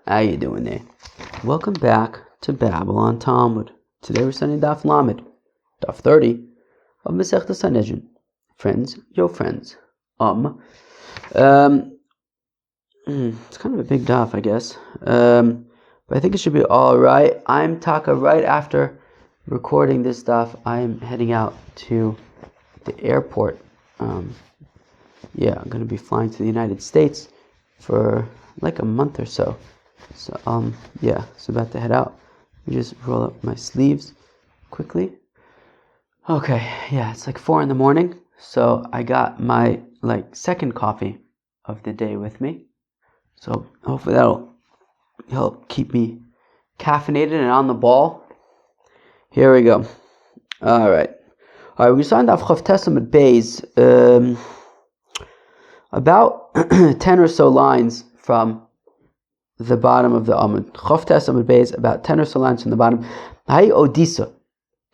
How you doing there? Welcome back to Babylon Talmud. Today we're studying Daf Lamed, Daf 30 of Masechta Sanhedrin. Friends, yo friends. It's kind of a big daf, I guess. But I think it should be all right. I'm Taka. Right after recording this daf, I'm heading out to the airport. I'm going to be flying to the United States for like a month or so. So it's about to head out. Let me just roll up my sleeves quickly. Okay, it's like 4 a.m. So I got my second coffee of the day with me. So hopefully that'll help keep me caffeinated and on the ball. Here we go. All right, we signed off Chav Testament Bays, about 10 or so lines from the bottom of the Amud. Chav Testament Bays, about 10 or so lines from the bottom. Hay Odisa.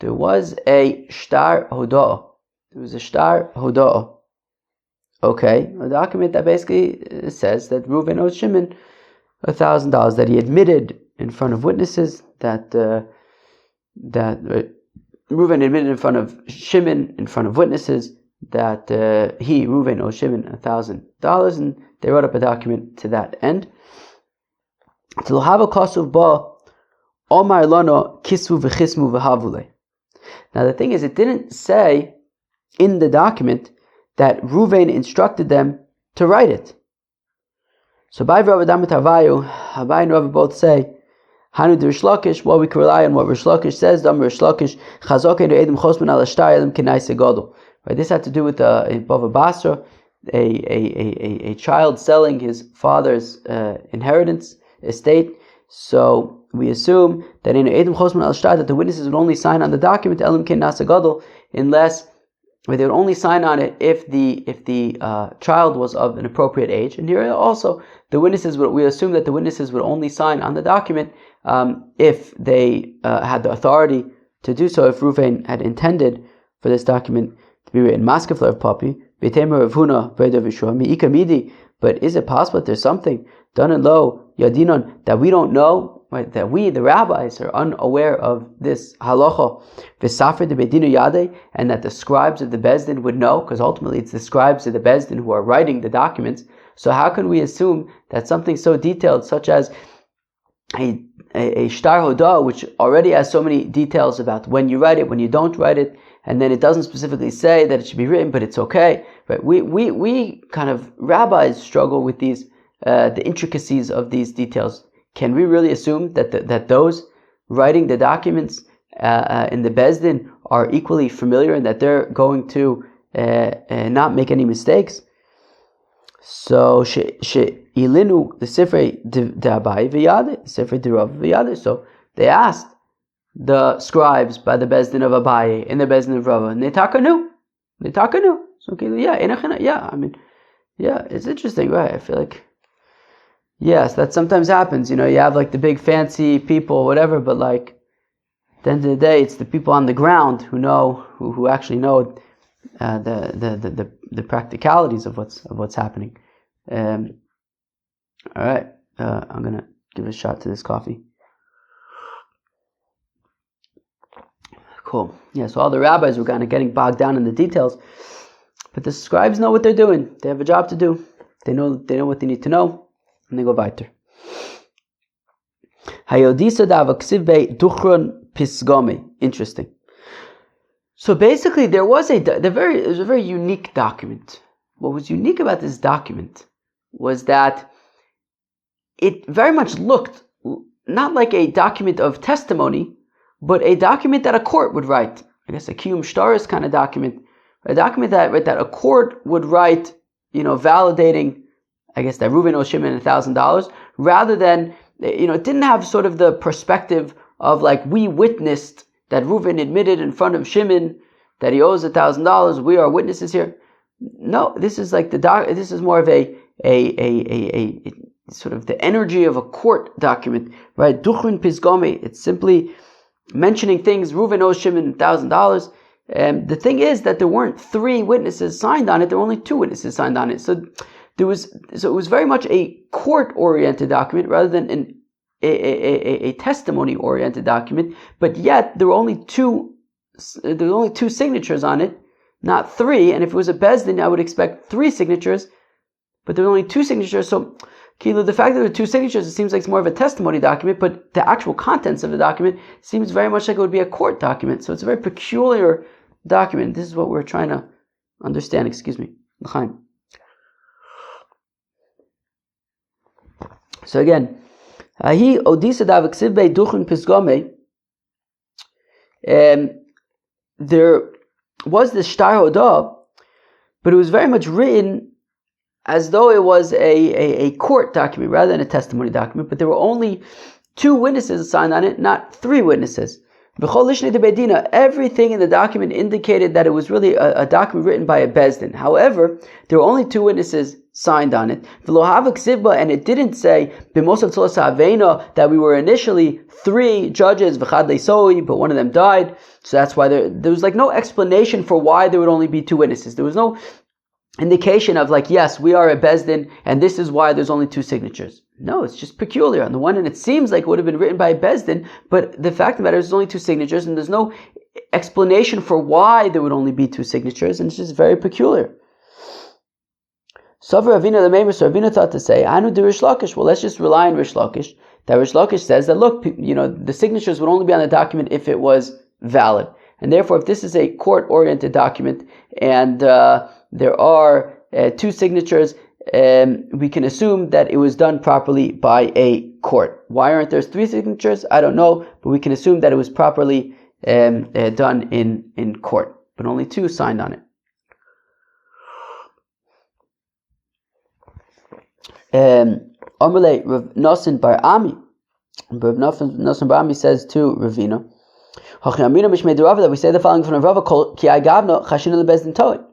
There was a shtar hoda'ah. Okay, a document that basically says that Reuven owed Shimon $1,000, that he admitted in front of witnesses that Reuven admitted in front of Shimon, in front of witnesses, that Reuven owed Shimon $1,000, and they wrote up a document to that end. Now the thing is, it didn't say in the document that Reuven instructed them to write it. So Abai and Rav both say, Hanu de Rish Lakish, what we can rely on what Rish Lakish says, Dam Rish Lakish, Chazokeinu Edom Chosman al Ashtar Elim Kenaisa Gadol. Right, this had to do with Bava Basra, a child selling his father's inheritance, estate. So we assume that in Edom Chosman al Ashtar, that the witnesses would only sign on the document Elim Kenaisa Gadol, unless they would only sign on it if the child was of an appropriate age. And here also, we assume that the witnesses would only sign on the document if they had the authority to do so. If Reuven had intended for this document to be written, Maskefler of Papi, Betemer of Huna, Veda Vishua, Mi'ika Midi. But is it possible that there's something done and low, Yadinon, that we don't know, right? That we, the rabbis, are unaware of this halacha, V'safer de Bedinu Yadeh, and that the scribes of the Bezdin would know, because ultimately it's the scribes of the Bezdin who are writing the documents. So how can we assume that something so detailed, such as a shtar hodah, which already has so many details about when you write it, when you don't write it, and then it doesn't specifically say that it should be written, but it's okay, right? We kind of, rabbis struggle with these, the intricacies of these details. Can we really assume that those writing the documents in the Bezdin are equally familiar and that they're going to not make any mistakes? So ilinu the Sifrei d'Abai v'Yadeh, the Sifrei d'Rav v'Yadeh. So they asked the scribes by the Bezdin of Abaye in the Bezdin of Rava, and they takanu. So it's interesting, right? I feel like, yes, that sometimes happens. You have like the big fancy people, whatever, but like at the end of the day, it's the people on the ground who know, who actually know the practicalities of what's happening. All right, I'm gonna give a shot to this coffee. Cool. Yeah, so all the rabbis were kind of getting bogged down in the details, but the scribes know what they're doing. They have a job to do. They know what they need to know, and they go weiter. Interesting. So basically, there was a very unique document. What was unique about this document was that it very much looked not like a document of testimony, but a document that a court would write. I guess a kiyum shtaris kind of document, a document that a court would write, validating, I guess, that Reuven owes Shimon $1,000, rather than, it didn't have sort of the perspective of like, we witnessed that Reuven admitted in front of Shimon that he owes $1,000. We are witnesses here. No, this is like this is more of a sort of the energy of a court document, right? Duchrin Pizgomi. It's simply mentioning things. Reuven owes Shimon $1,000. The thing is that there weren't 3 witnesses signed on it. There were only 2 witnesses signed on it. So it was very much a court-oriented document rather than an a testimony-oriented document, but yet there were only two signatures on it, not three. And if it was a bezdin, I would expect three signatures, but there were only two signatures. So, the fact that there were two signatures, it seems like it's more of a testimony document, but the actual contents of the document seems very much like it would be a court document. So it's a very peculiar document. This is what we're trying to understand. Excuse me. So again, there was this shtar hodah, but it was very much written as though it was a court document rather than a testimony document, but there were only two witnesses assigned on it, not three witnesses. Everything in the document indicated that it was really a document written by a bezdin. However, there were only two witnesses signed on it. And it didn't say that we were initially three judges, but one of them died. So that's why there was like no explanation for why there would only be two witnesses. There was no indication of like, yes, we are a bezdin, and this is why there's only two signatures. No, it's just peculiar. On the one hand, it seems like it would have been written by a bezdin, but the fact of the matter is there's only two signatures, and there's no explanation for why there would only be two signatures, and it's just very peculiar. So for Ravina thought to say, Anu de Rish Lakish. Well, let's just rely on Rish Lakish. That Rish Lakish says that, look, the signatures would only be on the document if it was valid. And therefore, if this is a court-oriented document, and there are two signatures, we can assume that it was done properly by a court. Why aren't there three signatures? I don't know, but we can assume that it was properly done in court. But only two signed on it. Amalei Rav Nosson Bar Ami. Rav Nosson Bar Ami says to Ravina, that we say the following from Rava, Ki agavno chashina lebezdin toin.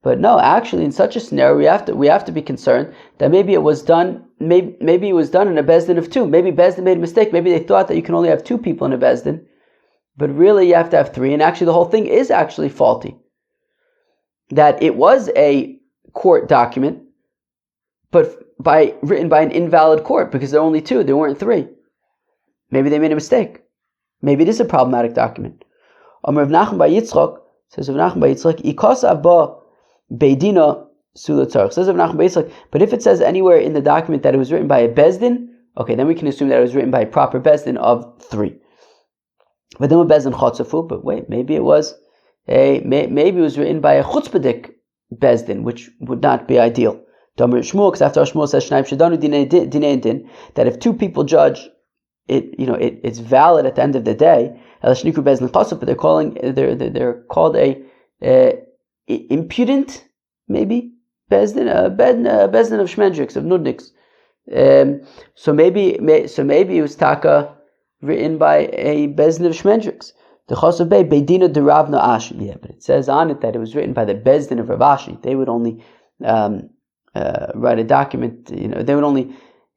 But no, actually, in such a scenario, we have to be concerned that maybe it was done. Maybe it was done in a bezdin of two. Maybe bezdin made a mistake. Maybe they thought that you can only have two people in a bezdin, but really you have to have three. And actually, the whole thing is actually faulty. That it was a court document, but written by an invalid court because there are only two. There weren't three. Maybe they made a mistake. Maybe it is a problematic document. Rav Nachman bar Yitzchak says, Rav Nachman bar Yitzchak, ikosav ba beidina sula tzarich. Says Rav Nachman bar Yitzchak, but if it says anywhere in the document that it was written by a bezdin, okay, then we can assume that it was written by a proper bezdin of three. But then bezdin chotzafu. But wait, maybe it was written by a chutzpahdik bezdin, which would not be ideal. Because after Shmuel says that if two people judge, it's valid at the end of the day. But they're called a impudent, maybe bezdin, bezdin of shmendriks, of nudniks. So maybe it was taka written by a bezdin of shmendriks. The Chosav Bey Beidina de Ravna Ashi. Yeah, but it says on it that it was written by the bezdin of Rav Ashi. They would only write a document. They would only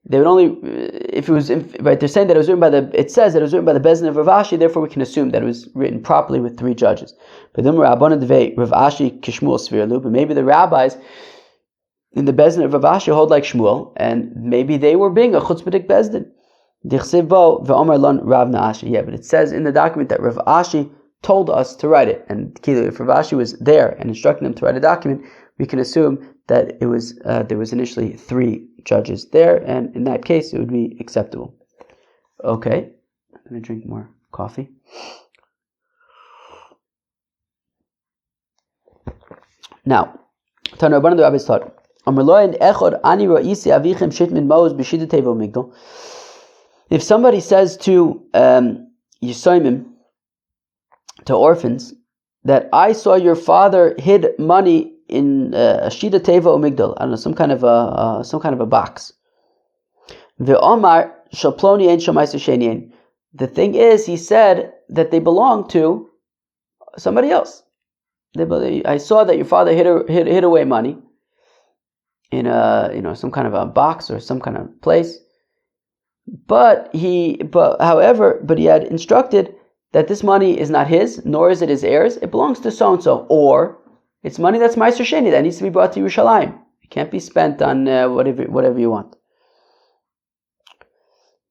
if it was right. They're saying that it was written by the. It says that it was written by the bezdin of Rav Ashi. Therefore, we can assume that it was written properly with three judges. But then Rabbana Devei Rav Ashi Kishmuel Svirlu. But maybe the rabbis in the bezdin of Rav Ashi hold like Shmuel, and maybe they were being a chutzpahdik bezdin. Yeah, but it says in the document that Rav Ashi told us to write it, and if Rav Ashi was there and instructing them to write a document, we can assume that it was there was initially three judges there, and in that case it would be acceptable. Okay, I'm going to drink more coffee. Now, Tanu Rabbanan the rabbis taught, if somebody says to Yisoimim, to orphans, that I saw your father hid money in a shida teva or migdal, I don't know, some kind of a box. Ve'omar shalploni ein shamaiser shein. The thing is, he said that they belong to somebody else. I saw that your father hid away money in some kind of a box or some kind of place. But he had instructed that this money is not his, nor is it his heirs. It belongs to so and so, or it's money that's Meiser Sheni that needs to be brought to Yerushalayim. It can't be spent on whatever you want.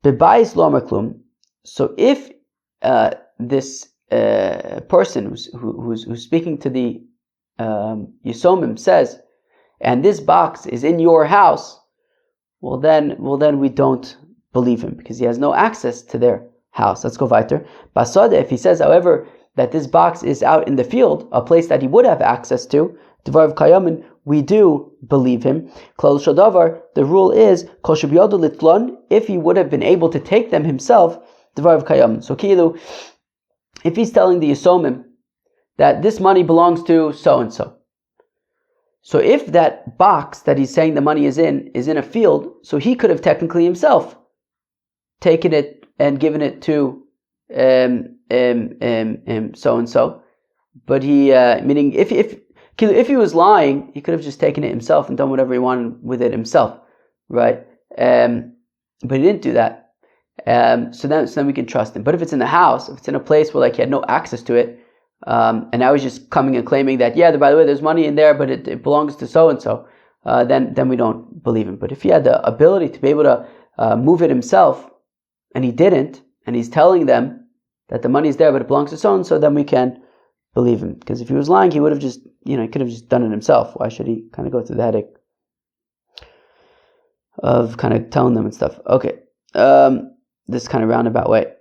Bebayis lo maklum. So if this person who's speaking to the Yisomim says, and this box is in your house, well then we don't believe him because he has no access to their house. Let's go weiter. Basada, if he says, however, that this box is out in the field, a place that he would have access to, Dvar Kayamin, we do believe him. Klal Shadavar, the rule is, Kol Shebiyadu Litlon, if he would have been able to take them himself, Dvar Kayamin. So Kilu, if he's telling the Yisomim that this money belongs to so-and-so, so if that box that he's saying the money is in a field, so he could have technically himself taken it and given it to so-and-so. But he, meaning if he was lying, he could have just taken it himself and done whatever he wanted with it himself, right? But he didn't do that. So then we can trust him. But if it's in the house, if it's in a place where like he had no access to it, and now he's just coming and claiming that, yeah, by the way, there's money in there, but it belongs to so-and-so, then we don't believe him. But if he had the ability to be able to move it himself, and he didn't, and he's telling them that the money's there, but it belongs to so-and-so, then we can believe him. Because if he was lying, he would have just, he could have just done it himself. Why should he kind of go through the headache of kind of telling them and stuff? Okay, this kind of roundabout way.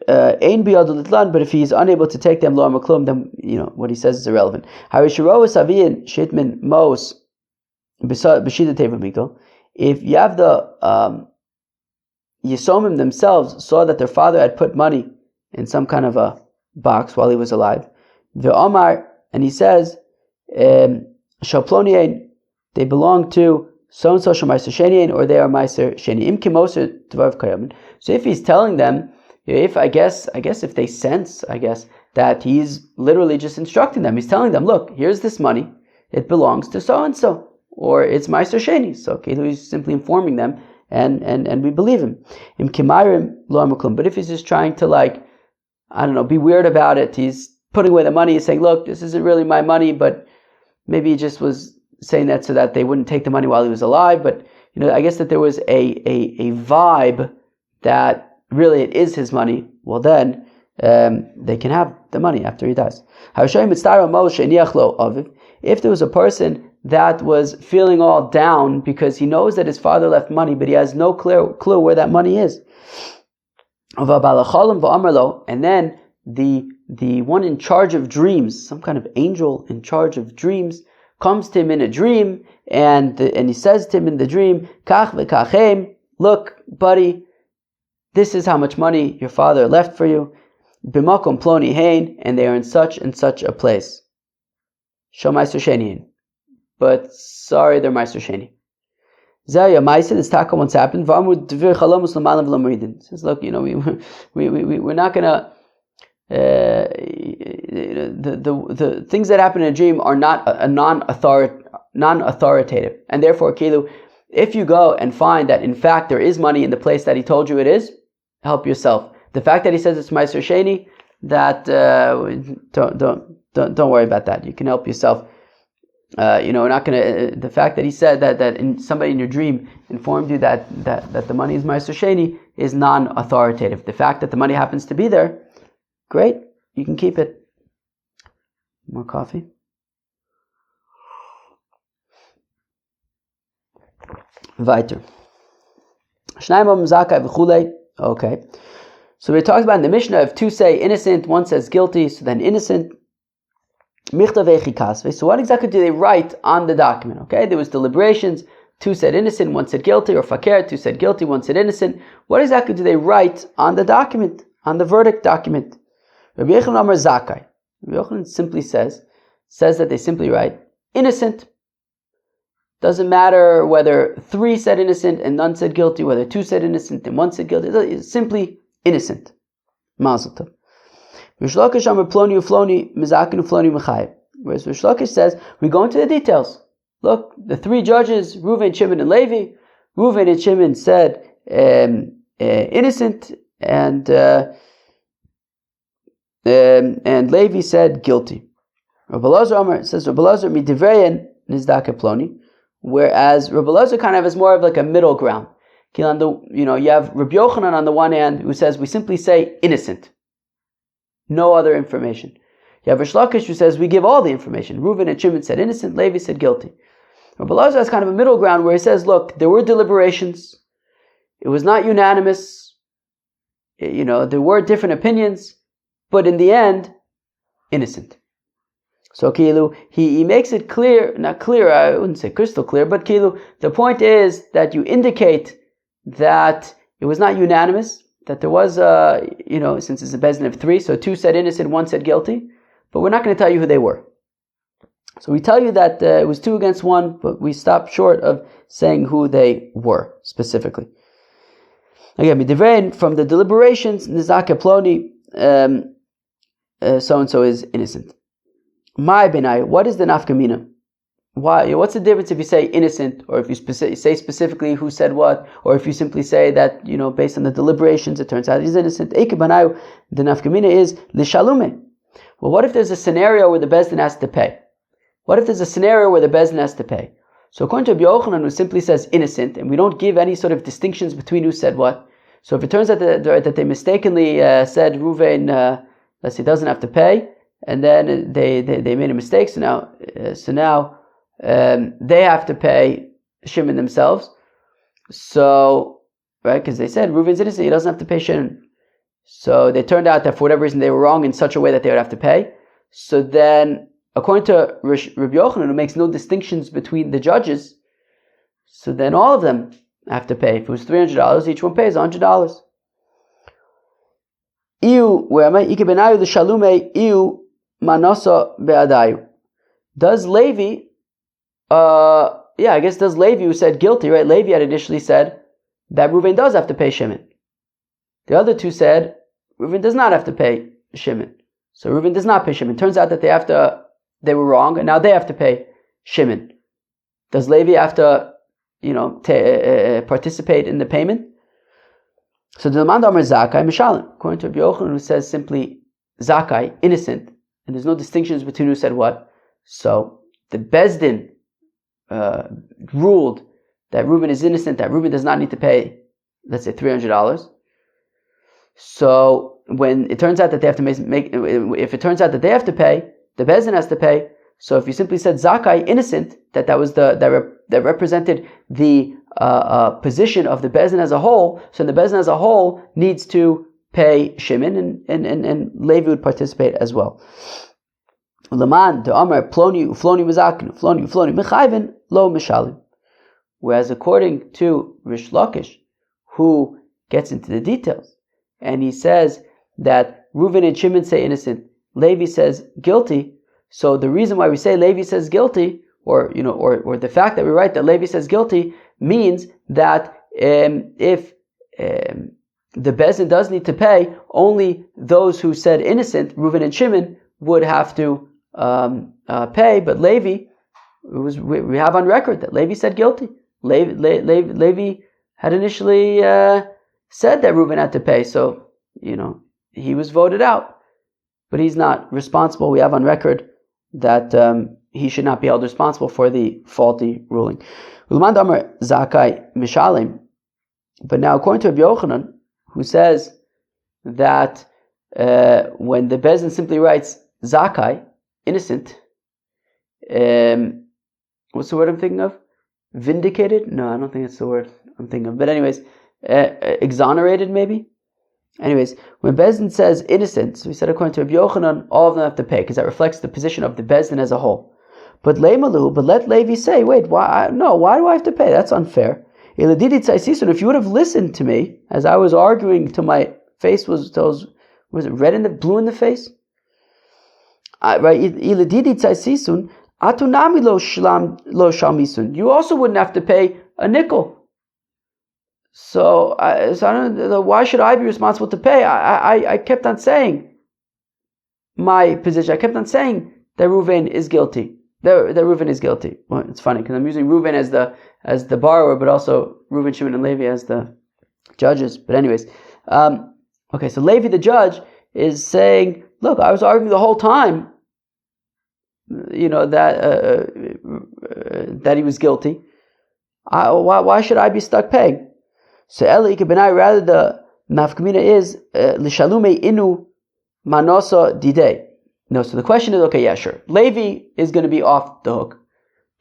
Ein biyadu litlan, but if he's unable to take them lo maklum, then what he says is irrelevant. If you have the Yisomim themselves saw that their father had put money in some kind of a box while he was alive, and he says, Shalplonien, they belong to so and so Meiser Sheni, or they are Meiser Sheni. Im Kimoser Tvav Kayamin. So if he's telling them, if they sense, that he's literally just instructing them, he's telling them, look, here's this money, it belongs to so and so, or it's Meiser Sheni. So he's simply informing them, and we believe him. Im Kimayrim Lo Maklum. But if he's just trying to be weird about it, he's putting away the money, he's saying, look, this isn't really my money, but maybe he just was saying that so that they wouldn't take the money while he was alive. But I guess that there was a vibe that really it is his money. Well then, they can have the money after he dies. If there was a person that was feeling all down because he knows that his father left money, but he has no clue where that money is, and then the one in charge of dreams, some kind of angel in charge of dreams, comes to him in a dream, and he says to him in the dream, Kach v'kachem, look, buddy, this is how much money your father left for you, b'makom ploni hein, and they are in such and such a place. Shal meiser sheni, but sorry, they're meiser sheni. Zaya Maisa, this taka once happened. V'amud devir chalamus l'malav l'muridin. Says, look, we're not gonna. The things that happen in a dream are not a non-authoritative, and therefore, Kilu, if you go and find that in fact there is money in the place that he told you it is, help yourself. The fact that he says it's Meiser Sheni, that don't worry about that. You can help yourself. We're not gonna. The fact that he said that somebody in your dream informed you that the money is Meiser Sheni is non-authoritative. The fact that the money happens to be there, great, you can keep it. More coffee. Weiter. Okay. So we talked about in the Mishnah, if two say innocent, one says guilty, so then innocent. So what exactly do they write on the document? Okay, there was deliberations. Two said innocent, one said guilty, or fakir, two said guilty, one said innocent. What exactly do they write on the document, on the verdict document? Rabbi Yochanan Amar Zakai. Rabbi Yochanan simply says that they simply write innocent. Doesn't matter whether three said innocent and none said guilty, whether two said innocent and one said guilty. It's simply innocent. Mazel tov. Whereas Rish Lakish says, we go into the details. Look, the three judges, Reuven, Shimon, and Levi. Reuven and Shimon said innocent, and Levi said guilty. Rabbi Elazar Amar says, Rabbi Elazar midivrein nizdake ploni, whereas Rabbi Elazar kind of is more of like a middle ground. You have Rabbi Yochanan on the one hand who says we simply say innocent, no other information. You have Rish Lakish who says we give all the information. Reuven and Shimon said innocent, Levi said guilty. Rabbi Elazar has kind of a middle ground where he says, look, there were deliberations. It was not unanimous. There were different opinions, but in the end, innocent. So Kilu, he makes it clear, not clear, I wouldn't say crystal clear, but Kilu, the point is that you indicate that it was not unanimous, that there was, since it's a Beis Din of 3, so 2 said innocent, 1 said guilty, but we're not going to tell you who they were. So we tell you that it was 2 against 1, but we stop short of saying who they were specifically. Again, midivrein, from the deliberations, nizaka ploni, so and so is innocent. My benai, what is the nafkamina? Why? What's the difference if you say innocent, or if you say specifically who said what, or if you simply say that based on the deliberations it turns out he's innocent? Eike benai, the nafkamina is lishalume. Well, what if there's a scenario where the Beis Din has to pay? What if there's a scenario where the Beis Din has to pay? So according to Rabbi Yochanan, who simply says innocent, and we don't give any sort of distinctions between who said what. So if it turns out that they mistakenly said Reuven, let's say, doesn't have to pay, and then they made a mistake, so now they have to pay Shimon themselves. So, right, because they said Reuven's innocent, he doesn't have to pay Shimon. So they turned out that for whatever reason they were wrong in such a way that they would have to pay. So then, according to Rabbi Yochanan, who makes no distinctions between the judges, so then all of them have to pay. If it was $300, each one pays $100. Does Levi, does Levi, who said guilty, right? Levi had initially said that Reuven does have to pay Shimon. The other 2 said Reuven does not have to pay Shimon. So Reuven does not pay Shimon. Turns out that they were wrong, and now they have to pay Shimon. Does Levi have to, participate in the payment? So the demand Amar Zakai Mishalim, according to Rabbi Yochanan, who says simply Zakai, innocent, and there's no distinctions between who said what. So the Beis Din ruled that Reuven is innocent, that Reuven does not need to pay, let's say, $300. So when it turns out that they have to if it turns out that they have to pay, the Beis Din has to pay. So if you simply said Zakai, innocent, that represented the position of the Beis Din as a whole, so the Beis Din as a whole needs to pay Shimon, and Levi would participate as well. Whereas according to Rish Lakish, who gets into the details, and he says that Reuven and Shimon say innocent, Levi says guilty. So the reason why we say Levi says guilty, or the fact that we write that Levi says guilty, means that if the Beis Din does need to pay, only those who said innocent, Reuven and Shimon, would have to pay. But Levi, we have on record that Levi said guilty. Levi had initially said that Reuven had to pay, so he was voted out, but he's not responsible. We have on record that he should not be held responsible for the faulty ruling. But now, according to Rabbi Yochanan, who says that when the Beis Din simply writes Zakai, innocent, what's the word I'm thinking of? Vindicated? No, I don't think it's the word I'm thinking of. But anyways, exonerated maybe? Anyways, when Beis Din says innocent, so we said according to Rabbi Yochanan, all of them have to pay, because that reflects the position of the Beis Din as a whole. But let Levi say, wait, why do I have to pay? That's unfair. If you would have listened to me as I was arguing till my face was it red in the blue in the face? Right? You also wouldn't have to pay a nickel. So I don't know, why should I be responsible to pay? I kept on saying my position. I kept on saying that Reuven is guilty. That Reuven is guilty. Well, it's funny because I'm using Reuven as the borrower, but also Reuven, Shimon, and Levi as the judges. But anyways, okay. So Levi, the judge, is saying, "Look, I was arguing the whole time, that he was guilty. Why should I be stuck paying?" So Eli Benai, rather the nafkamina is Lishalume inu manosa didei. No, so the question is, okay, yeah, sure. Levi is going to be off the hook.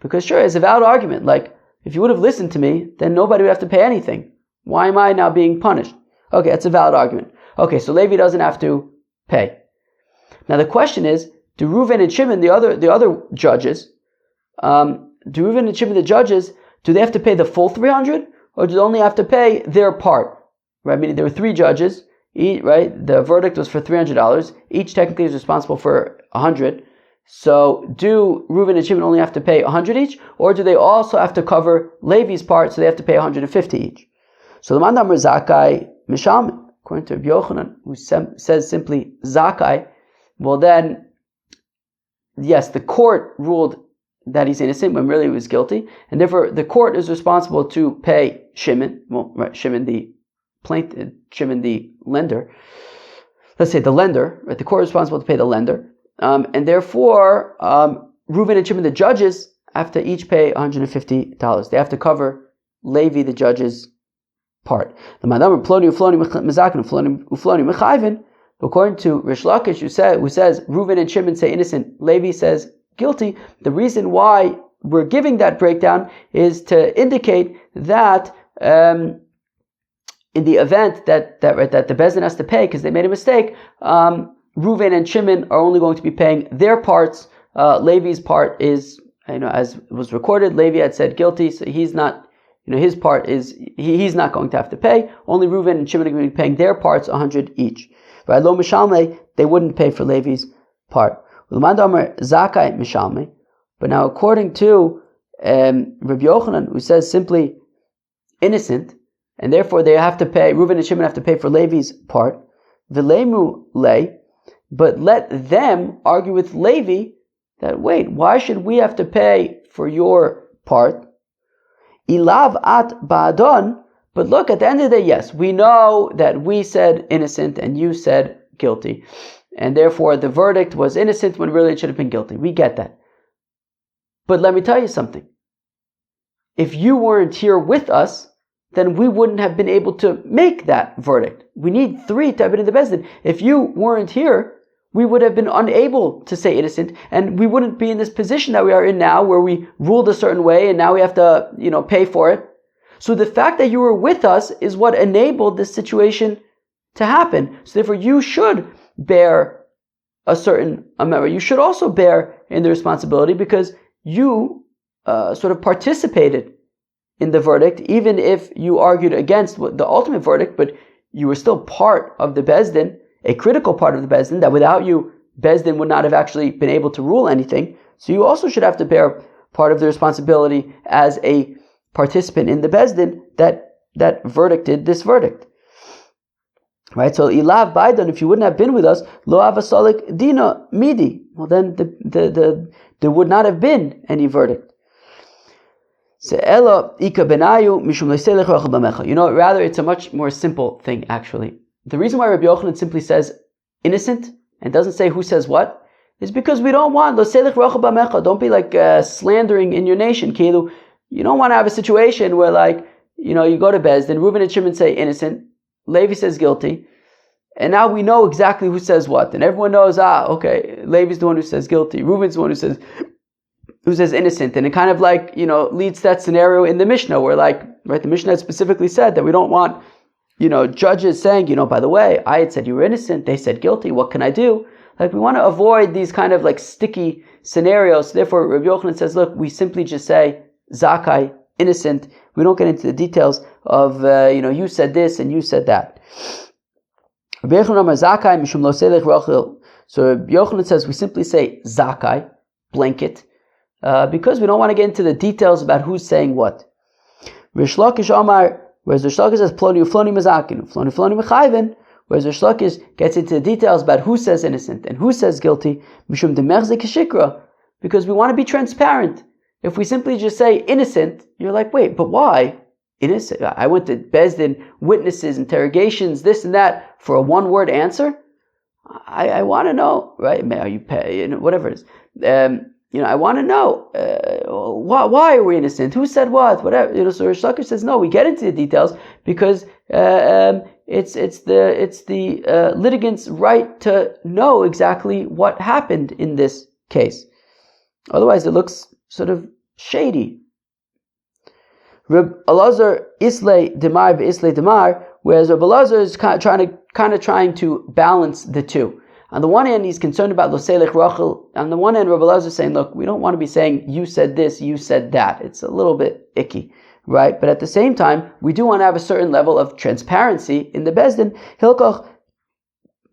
Because sure, it's a valid argument. Like, if you would have listened to me, then nobody would have to pay anything. Why am I now being punished? Okay, that's a valid argument. Okay, so Levi doesn't have to pay. Now the question is, do Reuven and Shimon, the other judges, do they have to pay the full 300, or do they only have to pay their part? Right? Meaning there were 3 judges, right? The verdict was for $300. Each technically is responsible for 100. So do Reuven and Shimon only have to pay 100 each, or do they also have to cover Levi's part, so they have to pay 150 each? So the Mandam Zakai Mishalmi, according to Rabbi Yochanan, who says simply Zakai, well then, yes, the court ruled that he's innocent when really he was guilty, and therefore the court is responsible to pay Shimon, Shimon the plaintiff, Shimon the lender. Let's say the lender, right? The court is responsible to pay the lender, and therefore Reuven and Shimon the judges have to each pay $150. They have to cover Levi the judge's part. The Madam Ploni Ufloni Mazakin Ufloni Mechayvin, according to Rish Lakish, who says Reuven and Shimon say innocent, Levi says guilty. The reason why we're giving that breakdown is to indicate that in the event that the Beis Din has to pay because they made a mistake, Reuven and Shimon are only going to be paying their parts. Levi's part is, as was recorded, Levi had said guilty, so he's not. His part is, he's not going to have to pay. Only Reuven and Shimon are going to be paying their parts 100 each. Right? Lo Mishalme, they wouldn't pay for Levi's part. Zakai Mishalme. But now according to Rabbi Yochanan, who says simply innocent, and therefore they have to pay, Reuven and Shimon have to pay for Levi's part, Vilemu Le, but let them argue with Levi that, wait, why should we have to pay for your part? Ilav at ba'adon, but look, at the end of the day, yes, we know that we said innocent and you said guilty, and therefore the verdict was innocent when really it should have been guilty. We get that. But let me tell you something. If you weren't here with us, then we wouldn't have been able to make that verdict. We need 3 to have been in the Beis Din. If you weren't here, we would have been unable to say innocent, and we wouldn't be in this position that we are in now, where we ruled a certain way, and now we have to, pay for it. So the fact that you were with us is what enabled this situation to happen. So therefore, you should bear a certain amount. You should also bear in the responsibility because you sort of participated in the verdict, even if you argued against the ultimate verdict, but you were still part of the Beis Din, a critical part of the Beis Din, that without you, Beis Din would not have actually been able to rule anything. So you also should have to bear part of the responsibility as a participant in the Beis Din that verdicted this verdict. Right? So ilav baidan, if you wouldn't have been with us, lo avasalik dina midi. Well, then there would not have been any verdict. Rather, it's a much more simple thing, actually. The reason why Rabbi Yochanan simply says innocent and doesn't say who says what is because we don't want don't be like slandering in your nation. You don't want to have a situation where you go to Beis Din, Reuven and Shimon say innocent, Levi says guilty, and now we know exactly who says what, and everyone knows, okay, Levi's the one who says guilty, Reuven's the one who says innocent, and it kind of leads to that scenario in the Mishnah where the Mishnah had specifically said that we don't want judges saying, by the way, I had said you were innocent, they said guilty, what can I do? We want to avoid these kind of sticky scenarios. Therefore, Rabbi Yochanan says, look, we simply just say Zakai, innocent. We don't get into the details of, you said this and you said that. Rabbi Yochanan Zakai mishum lo selech rochel. So Rabbi Yochanan says we simply say Zakai, blanket, because we don't want to get into the details about who's saying what. Rish Lakish Amar, whereas Rish Lakish says Ploni Ufloni Mazakin, Ufloni Ufloni Mechayvin, whereas Rish Lakish gets into the details about who says innocent and who says guilty, Mishum Demerze Keshikra, because we want to be transparent. If we simply just say innocent, you're like, wait, but why? Innocent? I went to Beis Din, witnesses, interrogations, this and that, for a one-word answer? I want to know, right? Are you paying? Whatever it is. I want to know why are we innocent? Who said what? Whatever. So Rish Lakish says, no, we get into the details because it's the litigant's right to know exactly what happened in this case. Otherwise, it looks sort of shady. Reb Elazar Islay Demar Islay Demar, whereas Reb Elazar is trying to balance the two. On the one hand, he's concerned about Loselech Rachel. On the one hand, Reb Elazar is saying, look, we don't want to be saying you said this, you said that. It's a little bit icky, right? But at the same time, we do want to have a certain level of transparency in the Bezdin. Hilkoch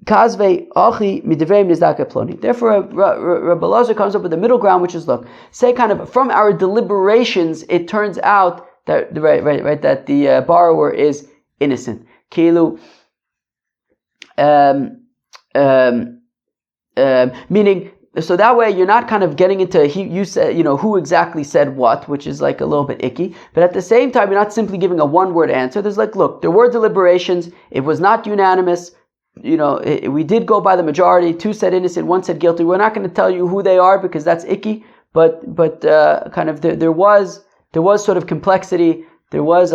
Kazve Achi Midivreim Nizdaka Ploni. Therefore, Reb Elazar comes up with a middle ground, which is, look, say kind of from our deliberations, it turns out that that the borrower is innocent. Kilu, meaning, so that way you're not kind of getting into you said, who exactly said what, which is like a little bit icky. But at the same time, you're not simply giving a one-word answer. There's like, look, there were deliberations. It was not unanimous. We did go by the majority. 2 said innocent, 1 said guilty. We're not going to tell you who they are because that's icky. But kind of there was sort of complexity. There was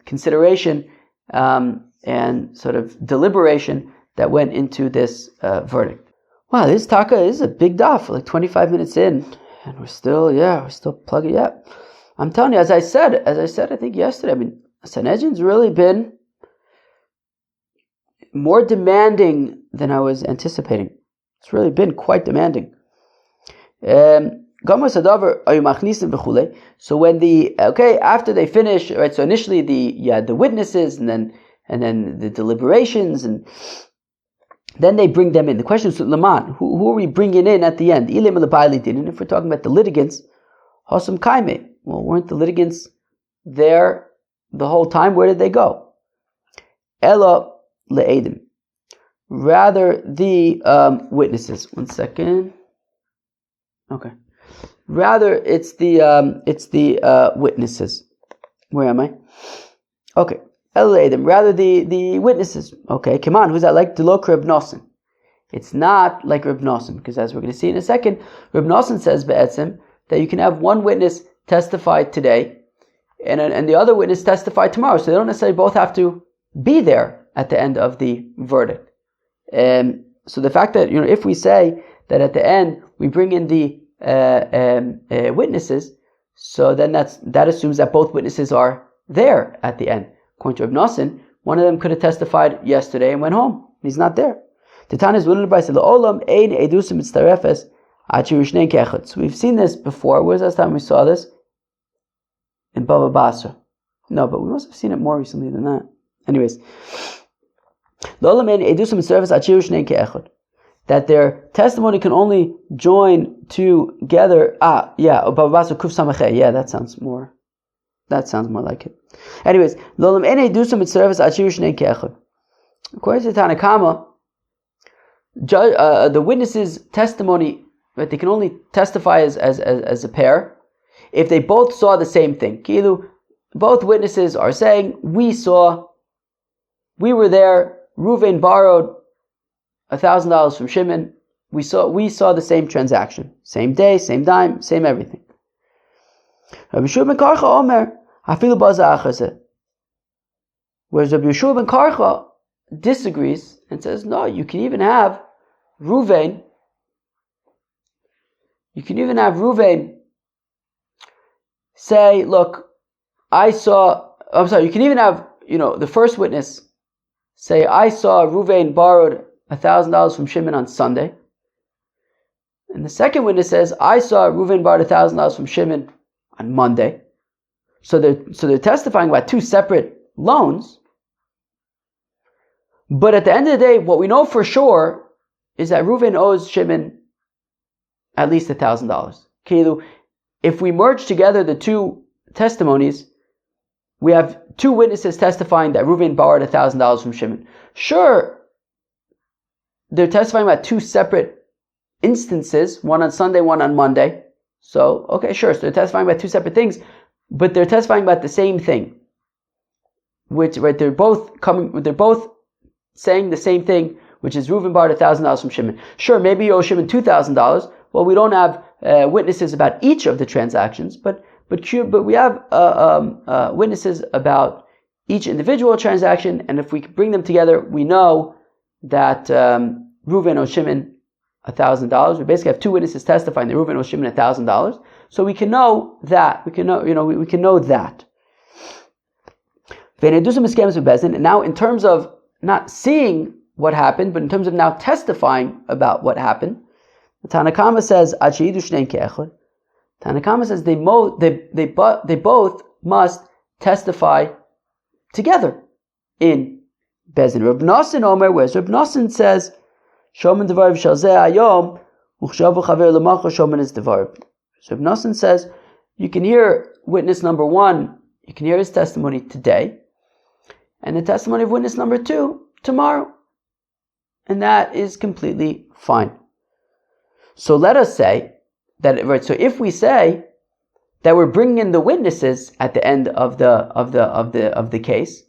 consideration and sort of deliberation that went into this verdict. Wow, this taka is a big daf. Like 25 minutes in, and we're still plugging it. I'm telling you, as I said, I think yesterday. I mean, Sanhedrin's really been more demanding than I was anticipating. It's really been quite demanding. So when after they finish, right? So initially the witnesses, and then the deliberations, and then they bring them in. The question is, Laman, who are we bringing in at the end? And if we're talking about the litigants, Hasam Kaime. Well, weren't the litigants there the whole time? Where did they go? Ella le'edim. Rather the witnesses. 1 second. Okay. Rather it's the witnesses. Where am I? Okay. Rather the witnesses. Okay, come on, who's that like? Delok Reb Nosson. It's not like Reb Nosson, because as we're going to see in a second, Reb Nosson says be'etzim that you can have one witness testify today and the other witness testify tomorrow. So they don't necessarily both have to be there at the end of the verdict. So the fact that, if we say that at the end we bring in the witnesses, so then that assumes that both witnesses are there at the end. According to Reb Nosson, one of them could have testified yesterday and went home. He's not there. So we've seen this before. Where's the last time we saw this? In Baba Basra. No, but we must have seen it more recently than that. Anyways. That their testimony can only join together. Baba Basra Kuf Samachay. Yeah, that sounds more like it. Anyways, according to Tanakama, the witnesses' testimony, right, they can only testify as a pair if they both saw the same thing. Both witnesses are saying, we were there, Reuven borrowed $1,000 from Shimon, we saw the same transaction, same day, same dime, same everything. Whereas Rabbi Yeshua ben Karcha disagrees and says, no, you can even have Reuven say, look, you can even have, the first witness say, I saw Reuven borrowed $1,000 from Shimon on Sunday. And the second witness says, I saw Reuven borrowed $1,000 from Shimon on Monday. So they're testifying about 2 separate loans. But at the end of the day, what we know for sure is that Reuven owes Shimon at least $1,000. If we merge together the 2 testimonies, we have 2 witnesses testifying that Reuven borrowed $1,000 from Shimon. Sure, they're testifying about 2 separate instances, one on Sunday, one on Monday. So, okay, sure, so they're testifying about 2 separate things, but they're testifying about the same thing. Which, right, they're both saying the same thing, which is Reuven borrowed $1,000 from Shimon. Sure, maybe you owe Shimon $2,000, well, we don't have witnesses about each of the transactions, but we have witnesses about each individual transaction, and if we bring them together, we know that Reuven owes Shimon $1,000. We basically have two witnesses testifying that Reuven owes Shimon $1,000. So we can know that. We can know that. And now, in terms of not seeing what happened, but in terms of now testifying about what happened, the Tanakama says, Tanakama says they both must testify together in Bezin. Reb Nosson Omer, whereas Reb Nosson says, Shomen Devar Shalzeh Ayom, Uchshavu Chaver Lamacha Shomen is Devar. So Reb Nosson says, you can hear witness number one, you can hear his testimony today, and the testimony of witness number two tomorrow. And that is completely fine. So let us say that, right, so if we say that we're bringing in the witnesses at the end of the case,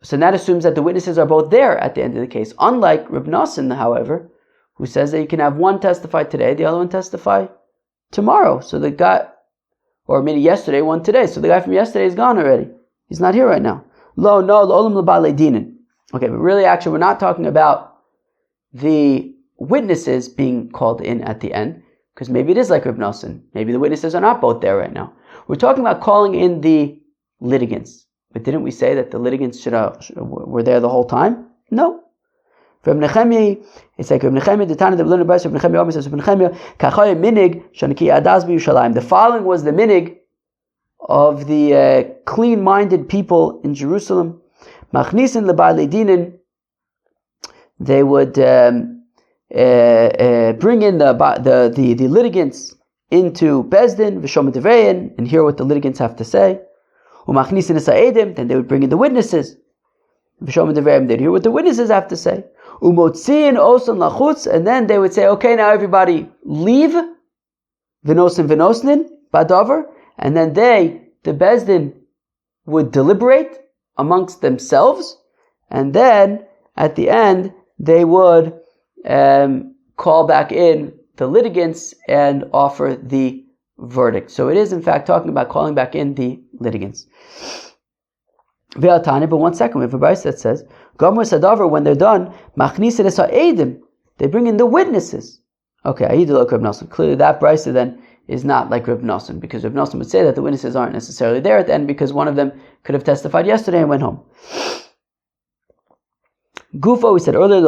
so that assumes that the witnesses are both there at the end of the case. Unlike Reb Nosson, however, who says that you can have one testify today, the other one testify tomorrow. So the guy, or maybe yesterday, one today. So the guy from yesterday is gone already. He's not here right now. Okay, but really, actually, we're not talking about the witnesses being called in at the end, because maybe it is like Reb Nosson. Maybe the witnesses are not both there right now. We're talking about calling in the litigants. But didn't we say that the litigants were there the whole time? No. From Nechemia, it's like Reb Nechemia, the Tana, the Beluna Bryce, Reb Nechemia, Yomi says, Reb Nechemia, Kachaya minig, Shanaki Adaz B'Yushalayim. The following was the minig of the clean-minded people in Jerusalem. Machnisin leba'alei dinin. They would bring in the litigants into Bezdin, V'shom Devayin, and hear what the litigants have to say. Umachnisin esa'edim. Then they would bring in the witnesses. V'shom Devayin. They'd hear what the witnesses have to say. Umotziin osan lachutz. And then they would say, okay, now everybody leave. V'nosnin badavar. And then the Bezdin, would deliberate amongst themselves, and then at the end they would call back in the litigants and offer the verdict. So it is in fact talking about calling back in the litigants. But one second, we have a brayso that says, Gomer Sadavar, when they're done, Machnisin es ha'edim, they bring in the witnesses. Okay, Ayidul Reb Nosson. Clearly that brayso then is not like Reb Nosson, because Reb Nosson would say that the witnesses aren't necessarily there at the end because one of them could have testified yesterday and went home. Gufo, we said earlier,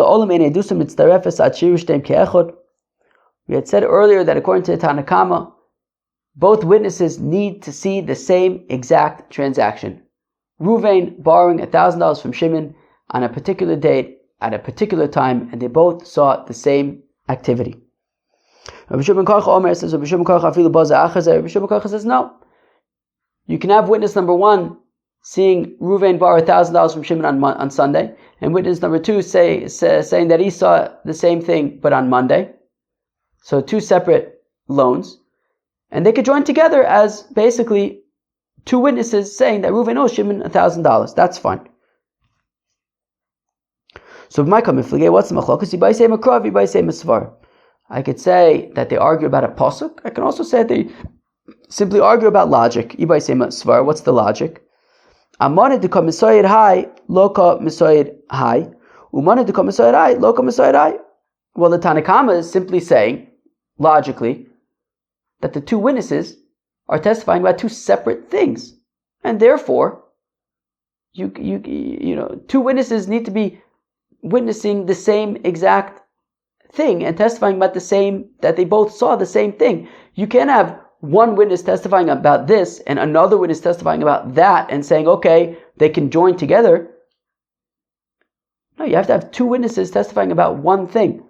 we had said earlier that according to the Tanakama, both witnesses need to see the same exact transaction. Reuven borrowing $1,000 from Shimon on a particular date at a particular time, and they both saw the same activity. Rabbi Shimon Karcha Omer says, Rabbi Shimon Karcha says, no. You can have witness number one seeing Reuven borrow $1,000 from Shimon on Sunday, and witness number two saying that he saw the same thing but on Monday. So two separate loans, and they could join together as basically two witnesses saying that Reuven owes Shimon $1,000. That's fine. So my comment, what's the machlokas? Yibai say makrav, yibai say misvar. I could say that they argue about a pasuk. I can also say that they simply argue about logic. Yibai say misvar. What's the logic? Amaned de komisayid hai, loka misayid hai. Umaned de komisayid hai, loka misayid hai. Well, the Tanakama is simply saying, logically, that the two witnesses are testifying about two separate things, and therefore, two witnesses need to be witnessing the same exact thing and testifying about the same, that they both saw the same thing. You can't have one witness testifying about this and another witness testifying about that and saying, okay, they can join together. No, you have to have two witnesses testifying about one thing.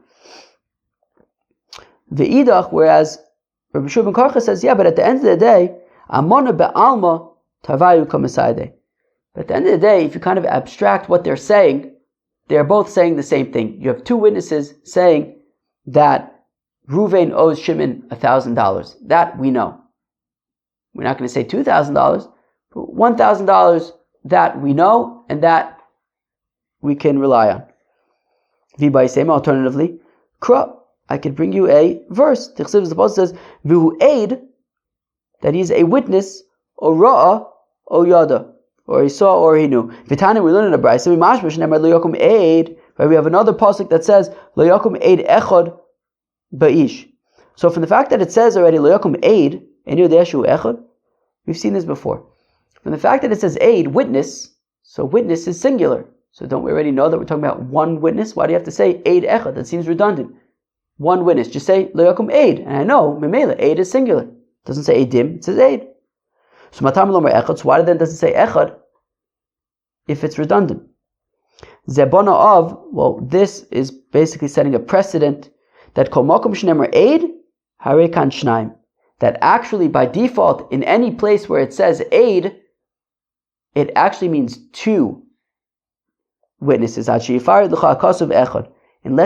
The idach, whereas Rabbi Shimon Karcha says, yeah, but at the end of the day, amona be'alma tavayu komisayde. But at the end of the day, if you kind of abstract what they're saying, they're both saying the same thing. You have two witnesses saying that Reuven owes Shimon $1,000. That we know. We're not going to say $2,000, but $1,000 that we know and that we can rely on. V'bai sema, alternatively, kra. I could bring you a verse. The Pasuk says, "V'hu aid," that he's a witness, or ra'a, or yada, or he saw, or he knew. V'tani, we learn in a brayso, we mashmash nemar lo yakum aid. Right? We have another pasuk that says lo yakum aid echad ba'ish. So from the fact that it says already lo yakum aid enir de'eshu echad, we've seen this before. From the fact that it says aid, witness, so witness is singular. So don't we already know that we're talking about one witness? Why do you have to say aid echad? That seems redundant. One witness. Just say lo yakum aid. And I know, memela, aid is singular. It doesn't say aidim, it says aid. So matam lomer echad, so why then does it say echad if it's redundant? Zebana of, well, this is basically setting a precedent that kol makom shnemer aid, hare kan shnaim. That actually by default, in any place where it says aid, it actually means two witnesses. Unless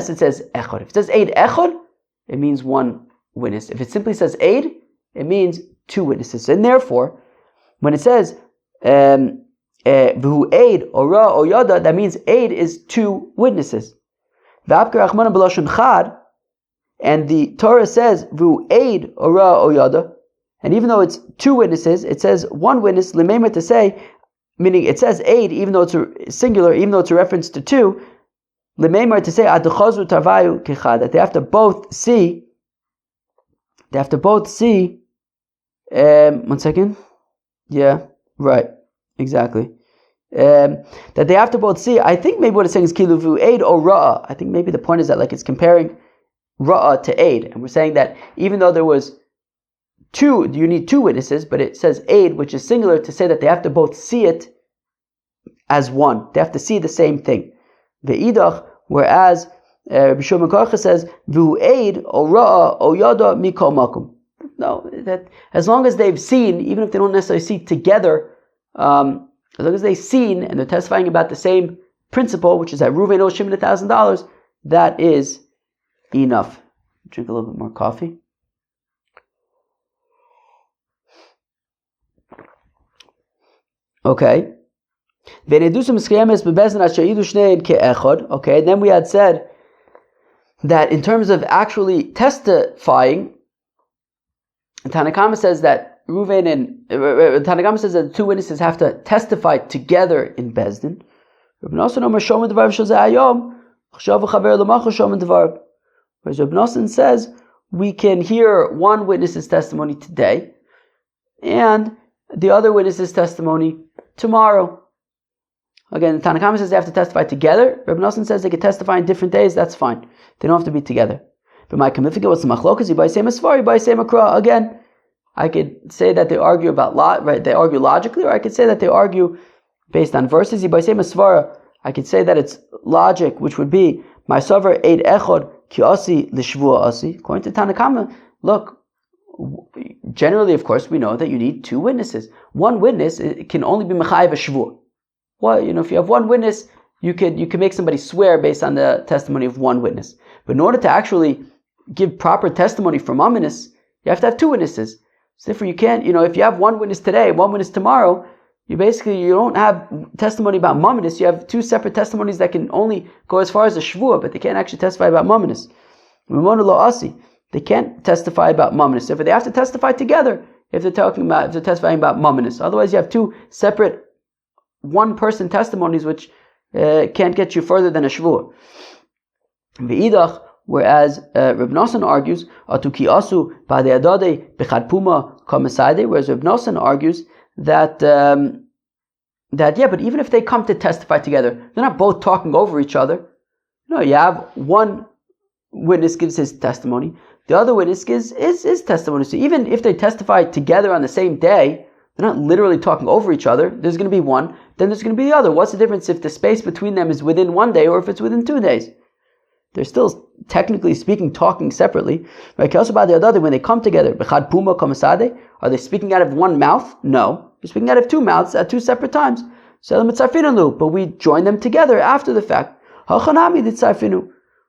it says echad. If it says aid echad, it means one witness. If it simply says aid, it means two witnesses. And therefore, when it says v'hu aid or ra or yada, that means aid is two witnesses. And the Torah says v'hu aid or ra or yada, and even though it's two witnesses, it says one witness lemema to say, meaning it says aid even though it's a singular, even though it's a reference to two, lemema to say adchazu tavayu kechad, that they have to both see. They have to both see. 1 second. Yeah, right. Exactly. That they have to both see. I think maybe what it's saying is kiluvu aid or ra'ah. I think maybe the point is that like it's comparing ra'ah to aid, and we're saying that even though there was two, you need two witnesses, but it says aid, which is singular, to say that they have to both see it as one. They have to see the same thing. Ve'idach, whereas Rabbi Shimon Karcha says vu aid or ra'ah or yada mikol makom. No, that as long as they've seen, even if they don't necessarily see together, as long as they've seen and they're testifying about the same principle, which is that Reuven owes Shimon $1,000, that is enough. Drink a little bit more coffee. Okay. Okay, then we had said that in terms of actually testifying, Tanakama says that Tanakama says that the two witnesses have to testify together in Bezdin. Whereas Reb Nosson says we can hear one witness's testimony today and the other witness's testimony tomorrow. Again, Tanakama says they have to testify together. Reb Nosson says they can testify in different days. That's fine. They don't have to be together. But my kamifika, what's the machlokas? You buy same asfar, you buy same akra. Again, I could say that they argue about right? They argue logically, or I could say that they argue based on verses. You buy same asfara. I could say that it's logic, which would be my savar eid echod ki asi lishvua asi. According to Tanakama, look. Generally, of course, we know that you need two witnesses. One witness can only be mechayev a shvua. Well, if you have one witness, you can make somebody swear based on the testimony of one witness. But in order to actually give proper testimony for mamonis, you have to have two witnesses. So therefore, you can't. If you have one witness today, one witness tomorrow, you don't have testimony about mamonis. You have two separate testimonies that can only go as far as a shvua, but they can't actually testify about mamonis. Mamonu lo asi. They can't testify about mamonis. Therefore, they have to testify together if they're testifying about mamonis. Otherwise, you have two separate one-person testimonies which can't get you further than a shvua. V'idach, whereas Reb Nosson argues, atuki asu b'adei b'chad puma kamasadei, whereas Reb Nosson argues that but even if they come to testify together, they're not both talking over each other. No, you have one witness gives his testimony, the other witness gives his testimony. So even if they testify together on the same day, they're not literally talking over each other. There's going to be one, then there's going to be the other. What's the difference if the space between them is within 1 day or if it's within 2 days? They're still, technically speaking, talking separately. Right? When they come together, are they speaking out of one mouth? No. They're speaking out of two mouths at two separate times. But we join them together after the fact.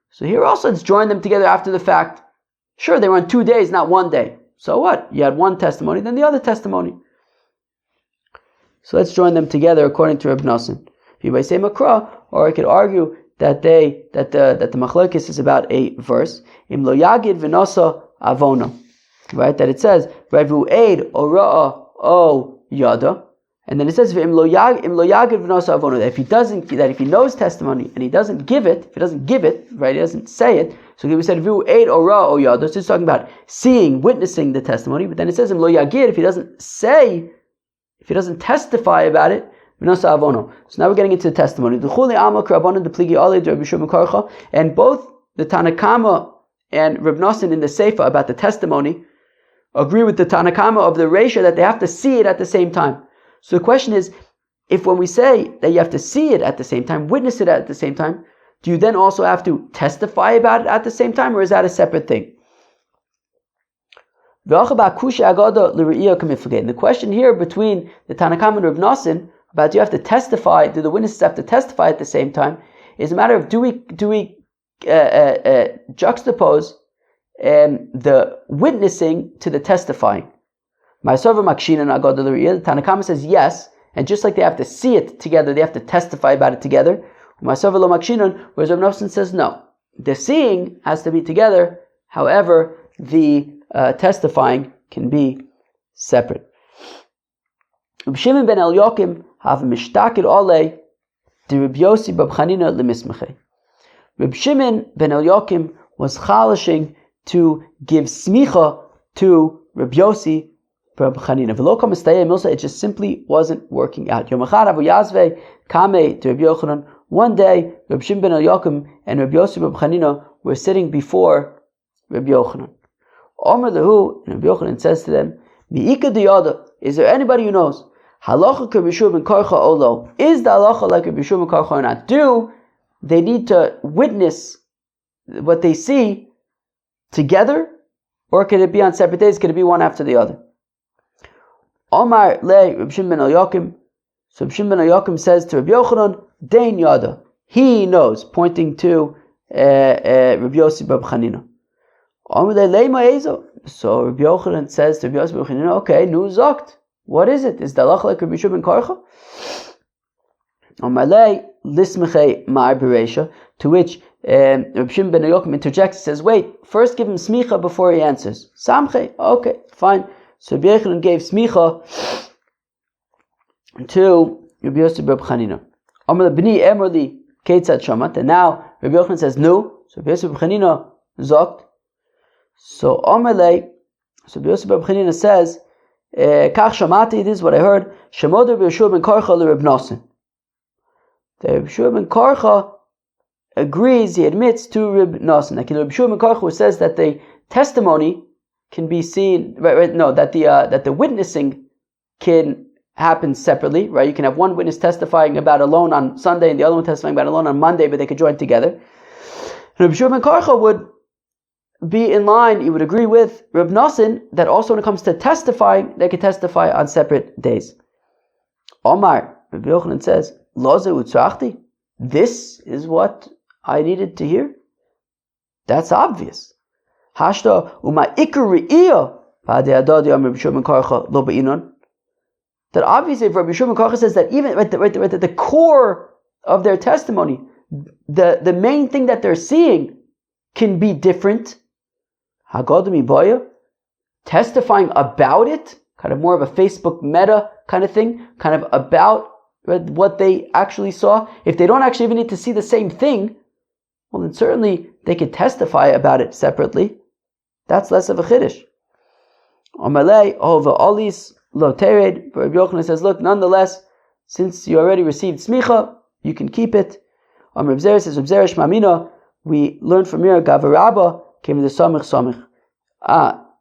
So here also it's join them together after the fact. Sure, they were on 2 days, not 1 day. So what? You had one testimony, then the other testimony. So let's join them together according to Reb Nosson. Or I could argue that the machlokes is about a verse. Im lo yagid v'nasa avono, right? That it says Revu Eid o Ra'a o Yada, and then it says Im lo yagid v'nasa avono. That if he knows testimony and he doesn't give it, right? He doesn't say it. So we said Revu Eid o Ra'a o Yada. So it's talking about seeing, witnessing the testimony. But then it says Im lo yagid, if he doesn't testify about it. So now we're getting into the testimony. And both the Tanakama and Reb Nosson in the Seifa about the testimony agree with the Tanakama of the Reisha that they have to see it at the same time. So the question is, if when we say that you have to see it at the same time, witness it at the same time, do you then also have to testify about it at the same time, or is that a separate thing? And the question here between the Tanakama and Reb Nosson about do the witnesses have to testify at the same time, is a matter of do we juxtapose the witnessing to the testifying. The Tanakama says yes, and just like they have to see it together, they have to testify about it together. Whereas Reb Nosson says no, the seeing has to be together, however the testifying can be separate. Reb Shimon ben Eliyakim have mishtakir olei de Reb Yossi bab Chanina lemismechei. Reb Shimon ben Eliyakim was chalishing to give smicha to Reb Yossi bab Chanina. V'lo kam estayei milsa, it just simply wasn't working out. Yom echad Abu Yazvei kamei to Reb Yochanan. One day, Reb Shimon ben Eliyakim and Reb Yossi bab Chanina were sitting before Reb Yochanan. Omer lehu, and Reb Yochanan says to them, Mi'ika diyada, is there anybody who knows? Halacha ke Reb Yeshua ben Karcha olo. Is the halacha like Reb Yeshua ben Karcha or not? Do they need to witness what they see together? Or can it be on separate days? Can it be one after the other? Omar le Reb Shimon ben Eliyakim. So Reb Shimon ben Eliyakim says to Reb Yochanan, Dein yada. He knows, pointing to Reb Yossi bab Chanina. Omar le leima ezo. So Reb Yochanan says to Reb Yossi bab Chanina, okay, nu zokt. What is it? Is the halacha like Reb Yeshua ben Karcha? Amalei lismechei ma'ar bereisha, to which Reb Shimon ben Eliyakim interjects, says, wait, first give him smicha before he answers. Samchei, okay, fine. So Reb Yochanan gave smicha to Reb Yossi ben Chanina. Amalei b'ni emerli keitzad shamat, and now Reb Yochanan says no. So Reb Yossi ben Chanina zokt. So Amalei, so Reb Yossi ben Chanina says, Kach shamati, this is what I heard. Shemod Reb Yeshua ben Karcha le Reb Nosson. The Reb Yeshua ben Karcha agrees, he admits to Reb Nosson. Like Reb Yeshua ben Karcha, who says that the testimony can be seen, that the witnessing can happen separately, right? You can have one witness testifying about a loan on Sunday and the other one testifying about a loan on Monday, but they could join together. And Reb Yeshua ben Karcha would be in line, he would agree with Reb Nosson that also when it comes to testifying, they could testify on separate days. Omar, Reb Yochanan says, Loze utzrachti, this is what I needed to hear? That's obvious. Hashta uma ikar re'iyah v'adei adadi Reb Yeshua ben Karcha lo be'inon. That obviously if Reb Yeshua ben Karcha says that even at the core of their testimony, the main thing that they're seeing can be different. Hagadami Boya, testifying about it, kind of more of a Facebook meta kind of thing, kind of about what they actually saw. If they don't actually even need to see the same thing, well then certainly they could testify about it separately. That's less of a chiddush. Amalei ova alis lo tered. Rabbi Yochanan says, look, nonetheless, since you already received smicha, you can keep it. Reb Zera says, Reb Zera shmamina, we learned from here, Gavarabba came to the Samich Samich.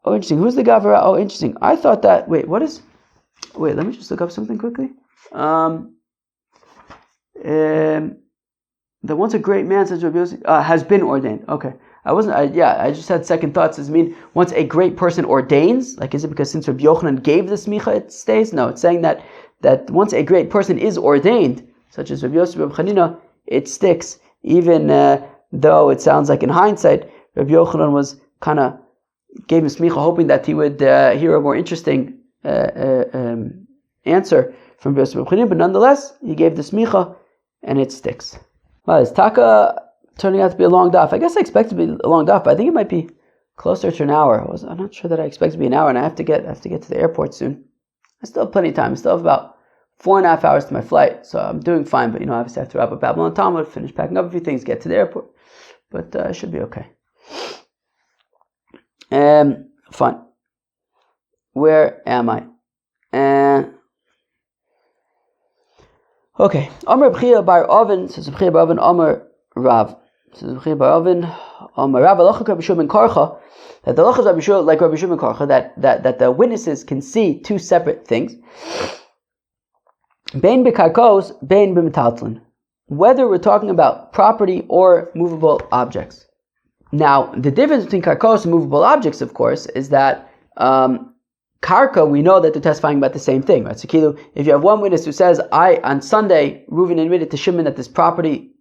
Oh, interesting. Who's the Gavarabba? Oh, interesting. I thought that, wait, let me just look up something quickly. That once a great man, says Rabbi Yossi, has been ordained. Okay. I just had second thoughts. Does it mean once a great person ordains? Like, is it because since Rabbi Yochanan gave the smicha, it stays? No, it's saying that once a great person is ordained, such as Rabbi Yossi, Rabbi Chanina, it sticks, even though it sounds like in hindsight, Rabbi Yochanan was kind of gave him smicha, hoping that he would hear a more interesting answer from Rabbi Yossi, Rabbi Chanina, but nonetheless, he gave the smicha, and it sticks. Well, is Taka turning out to be a long daf? I guess I expect it to be a long daf, but I think it might be closer to an hour. I'm not sure that I expect it to be an hour, and I have to get to the airport soon. I still have plenty of time. I still have about 4.5 hours to my flight, so I'm doing fine. But obviously I have to wrap up Babylon Talmud, finish packing up a few things, get to the airport. But I should be okay. Fine. Where am I? Okay. Amar B'chia bar Oven, says B'chia bar Oven, Amar Rav. Says B'chia bar Oven, Amar Rav, Alachak Rabbi Shimon Karcha, that the Alachas Rabbi Shimon, like Rabbi Shimon Karcha, that the witnesses can see two separate things. Bein b'karkos, bein b'metaltlin. Whether we're talking about property or movable objects. Now, the difference between karkos and movable objects, of course, is that karka, we know that they're testifying about the same thing, right? So, if you have one witness who says, on Sunday, Reuven admitted to Shimon that this property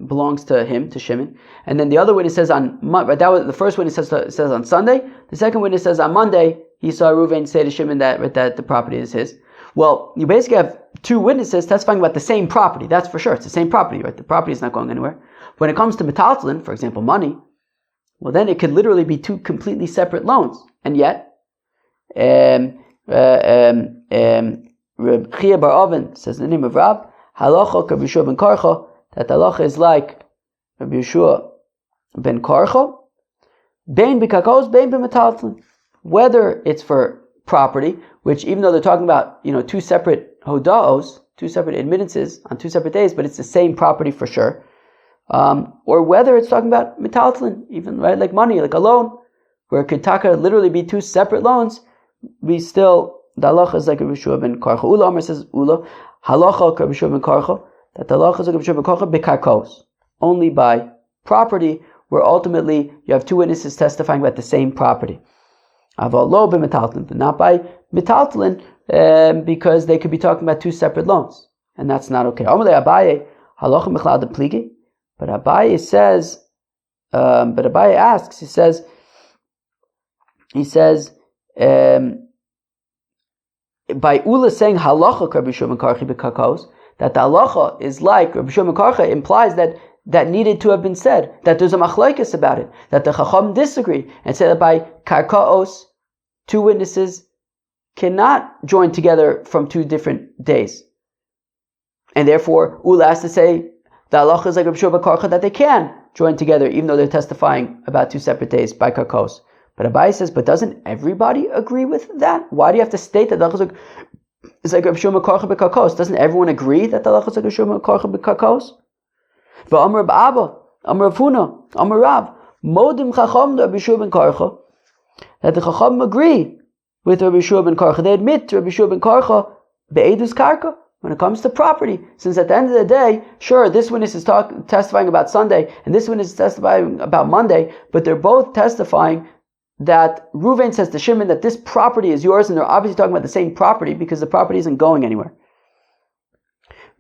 belongs to him, to Shimon, and then the other witness says the first witness says on Sunday, the second witness says on Monday, he saw Reuven say to Shimon that the property is his. Well, you basically have two witnesses testifying about the same property, that's for sure, it's the same property, right? The property is not going anywhere. When it comes to metaltlin, for example, money, well then it could literally be two completely separate loans, and yet, Reb Chia bar Oven says in the name of Rab, halacha Rabbi Yeshua ben Karcha, that halacha is like Rabbi Yeshua ben Karcha, bein b'kakos, bein b'metaltlin. Whether it's for property, which even though they're talking about two separate hodaos, two separate admittances on two separate days, but it's the same property for sure, or whether it's talking about metaltlin, even right like money, like a loan, where it could literally be two separate loans. We still, the halacha is like Rabbi Yeshua ben Karcha. Ula Amar says, Ula, halacha Rabbi Yeshua ben Karcha, that the halacha is like Rabbi Yeshua ben Karcha, bekarkos, only by property, where ultimately you have two witnesses testifying about the same property. Aval lo b'metaltlin, but not by metaltlin, because they could be talking about two separate loans, and that's not okay. Amalei Abaye, halacha mechlal de pligi, but Abaye says, but Abaye asks, he says, by Ula saying halacha Rabbi Yeshua ben Karcha b'karkos, that the halacha is like Rabbi Yeshua ben Karcha implies that needed to have been said, that there's a machlokes about it, that the Chacham disagree, and say that by karkaos, two witnesses cannot join together from two different days. And therefore, Ula has to say, the halacha is like Rabbi Yeshua ben Karcha, that they can join together, even though they're testifying about two separate days by karkaos. But Abai says, but doesn't everybody agree with that? Why do you have to state that the halacha is like Rabbi Yeshua ben Karcha b'karkos? Doesn't everyone agree that the halacha is like Rabbi Yeshua ben Karcha b'karkos? V'amar b'Abba, Amar Funa, Amar Rav, Modim Chacham Rabbi Yeshua ben Karcha, that the Chacham agree with Rabbi Yeshua ben Karcha. They admit to Rabbi Yeshua ben Karcha be'edus karka when it comes to property. Since at the end of the day, sure, this witness is testifying about Sunday, and this witness is testifying about Monday, but they're both testifying that Reuven says to Shimon that this property is yours, and they're obviously talking about the same property because the property isn't going anywhere.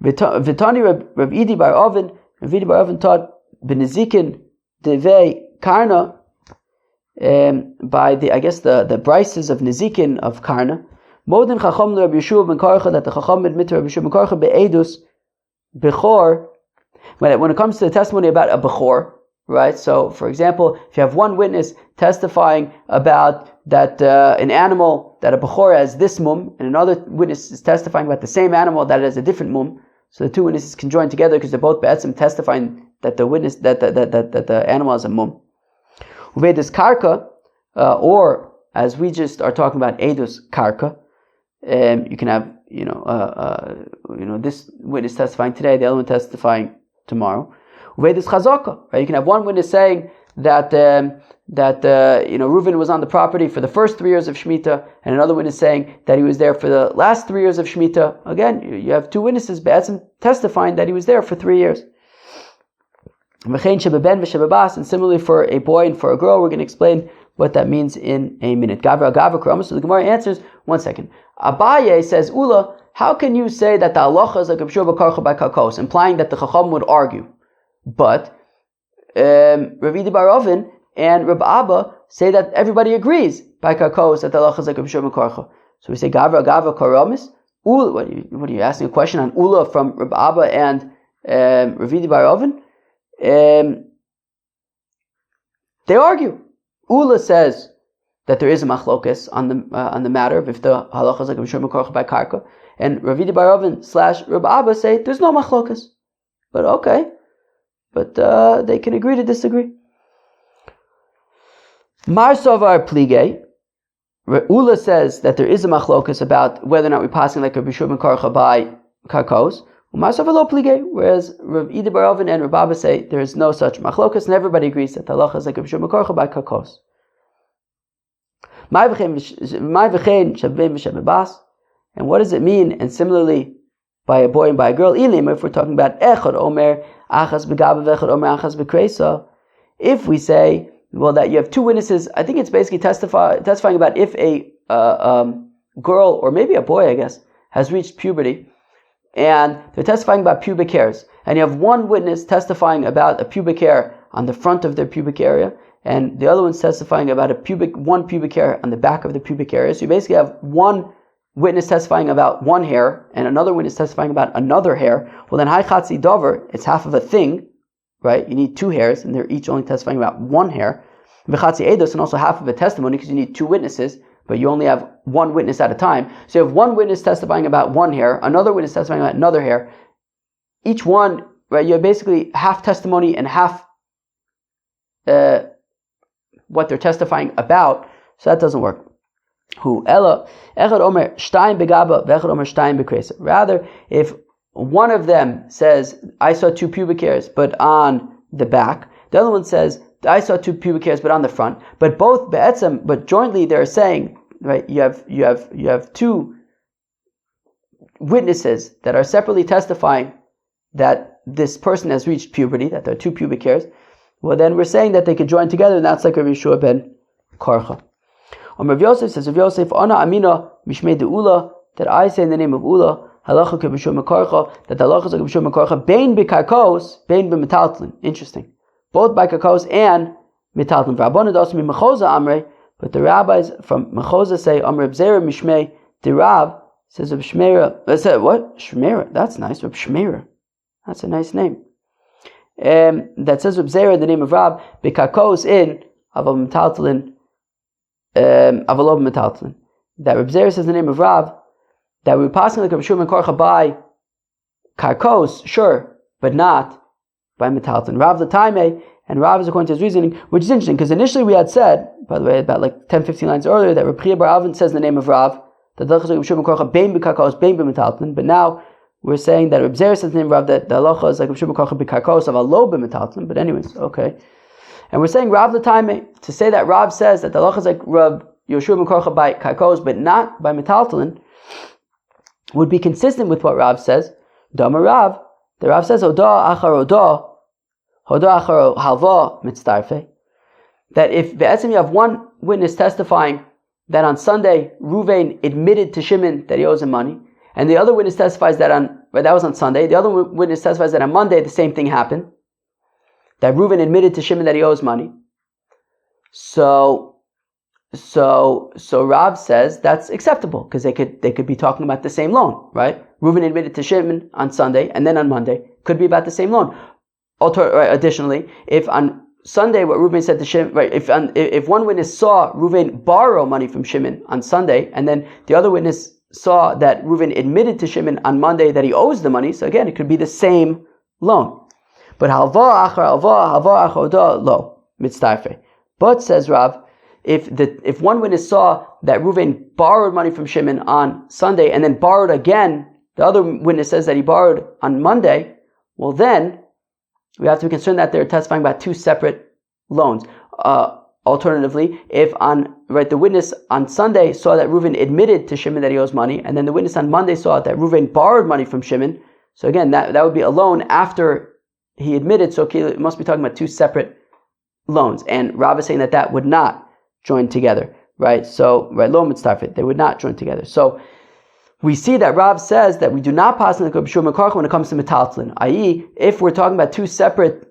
Vitani Rav Idi bar Oven, Rav Idi bar Oven taught B'nezikin Devei Karna by the brises of Nezikin of Karna. Modin Chacham Rabbi Yeshua ben Karcha, that the Chacham admit to Rabbi Yeshua ben Karcha be'edus bechor. When it comes to the testimony about a bechor, right? So, for example, if you have one witness testifying about that an animal, that a bechor has this mum, and another witness is testifying about the same animal that has a different mum, so the two witnesses can join together because they're both be'etzim testifying that the witness that the animal has a mum. Uvedus karka, or as we just are talking about edus karka, you can have this witness testifying today, the other one testifying tomorrow. Uvedus chazaka, right? You can have one witness saying that Reuven was on the property for the first 3 years of Shemitah, and another witness saying that he was there for the last 3 years of Shemitah. Again, you have two witnesses testifying that he was there for 3 years. And similarly for a boy and for a girl, we're going to explain what that means in a minute. So the Gemara answers, 1 second. Abaye says, Ula, how can you say that the halacha is like Rabbi Yeshua ben Karcha by karkos, implying that the Chacham would argue? But Rav Idi bar Oven and Reb Abba say that everybody agrees by karkos that the halacha is like Rabbi Yeshua ben Karcha. So we say Gavra Karamis. Ula, what are you asking a question on Ula from Reb Abba and Ravidi Bar Oven, they argue. Ula says that there is a machlokas on the matter of if the halacha is like a b'shur mekorcha by karka, and Ravidi Bar Oven / Reb Abba say there's no machlokas. But okay, but they can agree to disagree. Mar Sovar Plige, Ula says that there is a machlokas about whether or not we're passing like a b'shur mekorcha by karkos. Mar Sovar Lo Plige, whereas Rav Ida Bar Oven and Reb Abba say there is no such machlokas, and everybody agrees that the halacha is like a b'shur mekorcha by karkos. And what does it mean? And similarly, by a boy and by a girl, if we're talking about echad omer achas begaba vechad omer achas bekreisa, if we say, well, that you have two witnesses, I think it's basically testifying about if a girl, or maybe a boy, I guess, has reached puberty, and they're testifying about pubic hairs, and you have one witness testifying about a pubic hair on the front of their pubic area, and the other one's testifying about one pubic hair on the back of the pubic area. So you basically have one witness testifying about one hair and another witness testifying about another hair. Well, then haichatzi dover, it's half of a thing, right? You need two hairs, and they're each only testifying about one hair. V'chatzi edos, and also half of a testimony, because you need two witnesses, but you only have one witness at a time. So you have one witness testifying about one hair, another witness testifying about another hair. Each one, right? You have basically half testimony and half what they're testifying about, so that doesn't work. Rather, if one of them says, I saw two pubic hairs, but on the back, the other one says, I saw two pubic hairs, but on the front, but jointly they're saying, right, you have two witnesses that are separately testifying that this person has reached puberty, that there are two pubic hairs. Well, then we're saying that they could join together, and that's like Rav Yeshua ben Karcha. Rav Yosef says, Rav Yosef, Ana Amina Mishmei de Ula, that I say in the name of Ula, halacha ke b'shur mekorcha, that the halacha is like b'shur mekorcha, bein b'karkos, bein b'metaltlin. Interesting. Both by karkos and metaltlin. V'rabbanan also mi mechoza amrei, but the rabbis from mechoza say, Amr B'zera Mishmei de Rav, says Reb Shmeira. What? Shmeira. That's nice. Reb Shmeira. That's a nice name. That says Reb Zera, the name of Rab, b'karkos in aval metaltlin, avalov metaltlin. That Reb Zera says the name of Rab, that we're passing like a b'shur mekorcha by karkos, sure, but not by metaltlin. Rav the taime, and Rav is according to his reasoning, which is interesting, because initially we had said, by the way, about like 10-15 lines earlier, that Reb Priya bar Avin says the name of Rav, that the halacha is like b'shur mekorcha bein b'karkos, bein b'metaltlin, but now we're saying that Reb Zera says the name of Rav, that the halacha is like b'shur mekorcha b'karkos of a lo b'metaltlin, but anyways, okay. And we're saying Rav the taime, to say that Rav says that the halacha is like Rav Yoshua mekorcha by karkos, but not by metaltlin, would be consistent with what Rav says. Dama Rav, the Rav says Hoda achar halva mitzdarfe, that if be'etzim you have one witness testifying that on Sunday Ruvain admitted to Shimon that he owes him money, and the other witness testifies that that was on Sunday, the other witness testifies that on Monday the same thing happened, that Ruvain admitted to Shimon that he owes money. So Rav says that's acceptable, because they could be talking about the same loan, right? Reuven admitted to Shimon on Sunday, and then on Monday could be about the same loan. Additionally, if on Sunday what Reuven said to Shimon, right? If one witness saw Reuven borrow money from Shimon on Sunday, and then the other witness saw that Reuven admitted to Shimon on Monday that he owes the money, so again it could be the same loan. But halva achar oda lo mitzdarfe. But says Rav, if one witness saw that Reuven borrowed money from Shimon on Sunday and then borrowed again, the other witness says that he borrowed on Monday, well then we have to be concerned that they're testifying about two separate loans. Alternatively, if the witness on Sunday saw that Reuven admitted to Shimon that he owes money, and then the witness on Monday saw that Reuven borrowed money from Shimon, so again that would be a loan after he admitted, so it must be talking about two separate loans. And Rav is saying that would not join together, right? So, right, lo mitzdarfet, they would not join together. So, we see that Rav says that we do not pass in the b'shur mekorcha when it comes to metaltlin, i.e., if we're talking about two separate,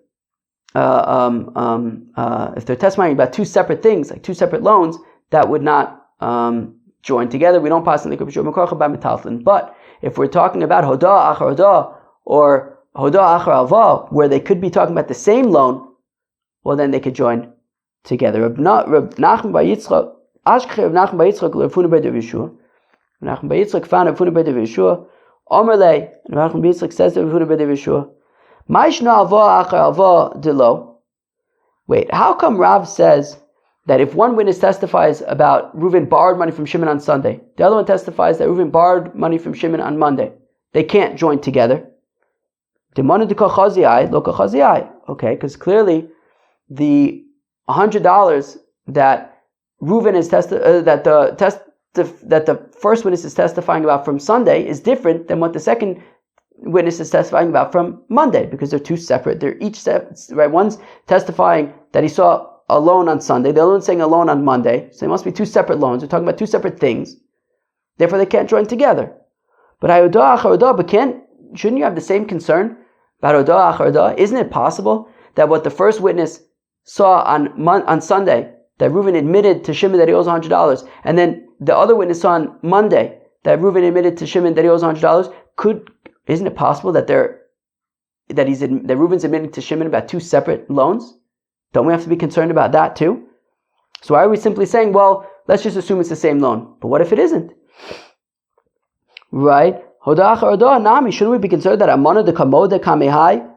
if they're testifying about two separate things, like two separate loans, that would not join together. We don't pass in the b'shur mekorcha by metaltlin. But if we're talking about hoda achar hoda, or Hodah Achar Alva, where they could be talking about the same loan, well then they could join together. Reb Nachman bar Yitzchak, Ashkech Reb Nachman bar Yitzchak l'Rafuna bar Yeshua. Reb Nachman bar Yitzchak found Rafuna bar Yeshua. Omerle, and Reb Nachman bar Yitzchak says to Rafuna bar Yeshua, Ma'ishna Alva Achar Alva Delo. Wait, how come Rav says that if one witness testifies about Reuven borrowed money from Shimon on Sunday, the other one testifies that Reuven borrowed money from Shimon on Monday, they can't join together? Okay, because clearly the $100 that Reuven is that the first witness is testifying about from Sunday is different than what the second witness is testifying about from Monday, because they're two separate. They're each separate, right? One's testifying that he saw a loan on Sunday, the other one's saying a loan on Monday. So they must be two separate loans. We're talking about two separate things. Therefore, they can't join together. But shouldn't you have the same concern about Odah Achar Odah? Isn't it possible that what the first witness saw on Sunday, that Reuven admitted to Shimon that he owes $100, and then the other witness saw on Monday that Reuven admitted to Shimon that he owes $100, isn't it possible that Reuven's admitting to Shimon about two separate loans? Don't we have to be concerned about that too? So why are we simply saying, well, let's just assume it's the same loan? But what if it isn't? Right? Hodah Achar Odah Nami. Shouldn't we be concerned that Amana de Kamode Kamehai,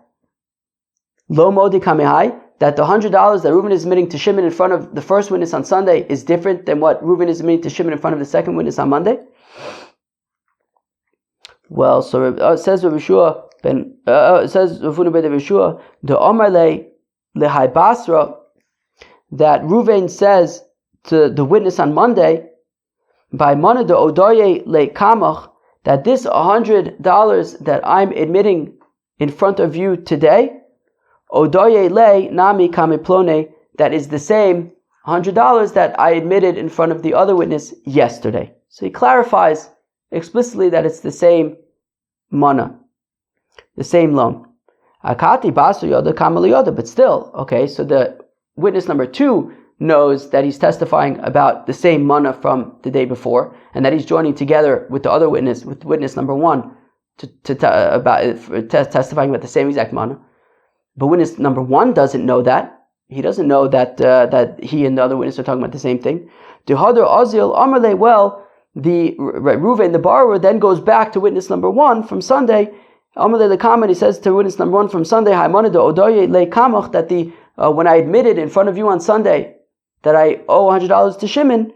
Lo Mode Kamehai, that the $100 that Reuven is admitting to Shimon in front of the first witness on Sunday is different than what Reuven is admitting to Shimon in front of the second witness on Monday? Well, so it says Rav Yeshua it says Rafuna ben Yeshua, the Omar lehai Basra, that Reuven says to the witness on Monday, by Mana de Odoye le Kamach, that this $100 that I'm admitting in front of you today, Odoye le nami kamiplone, that is the same $100 that I admitted in front of the other witness yesterday. So he clarifies explicitly that it's the same mana, the same loan. Akati basu yoda kamal yoda, but still, okay, so the witness number 2 knows that he's testifying about the same mana from the day before, and that he's joining together with the other witness, with witness number 1, testifying about the same exact mana. But witness number 1 doesn't know that. He doesn't know that he and the other witness are talking about the same thing. Well, Reuven, the borrower, then goes back to witness number 1 from Sunday. The comment, he says to witness number 1 from Sunday, that when I admitted in front of you on Sunday that I owe $100 to Shimon,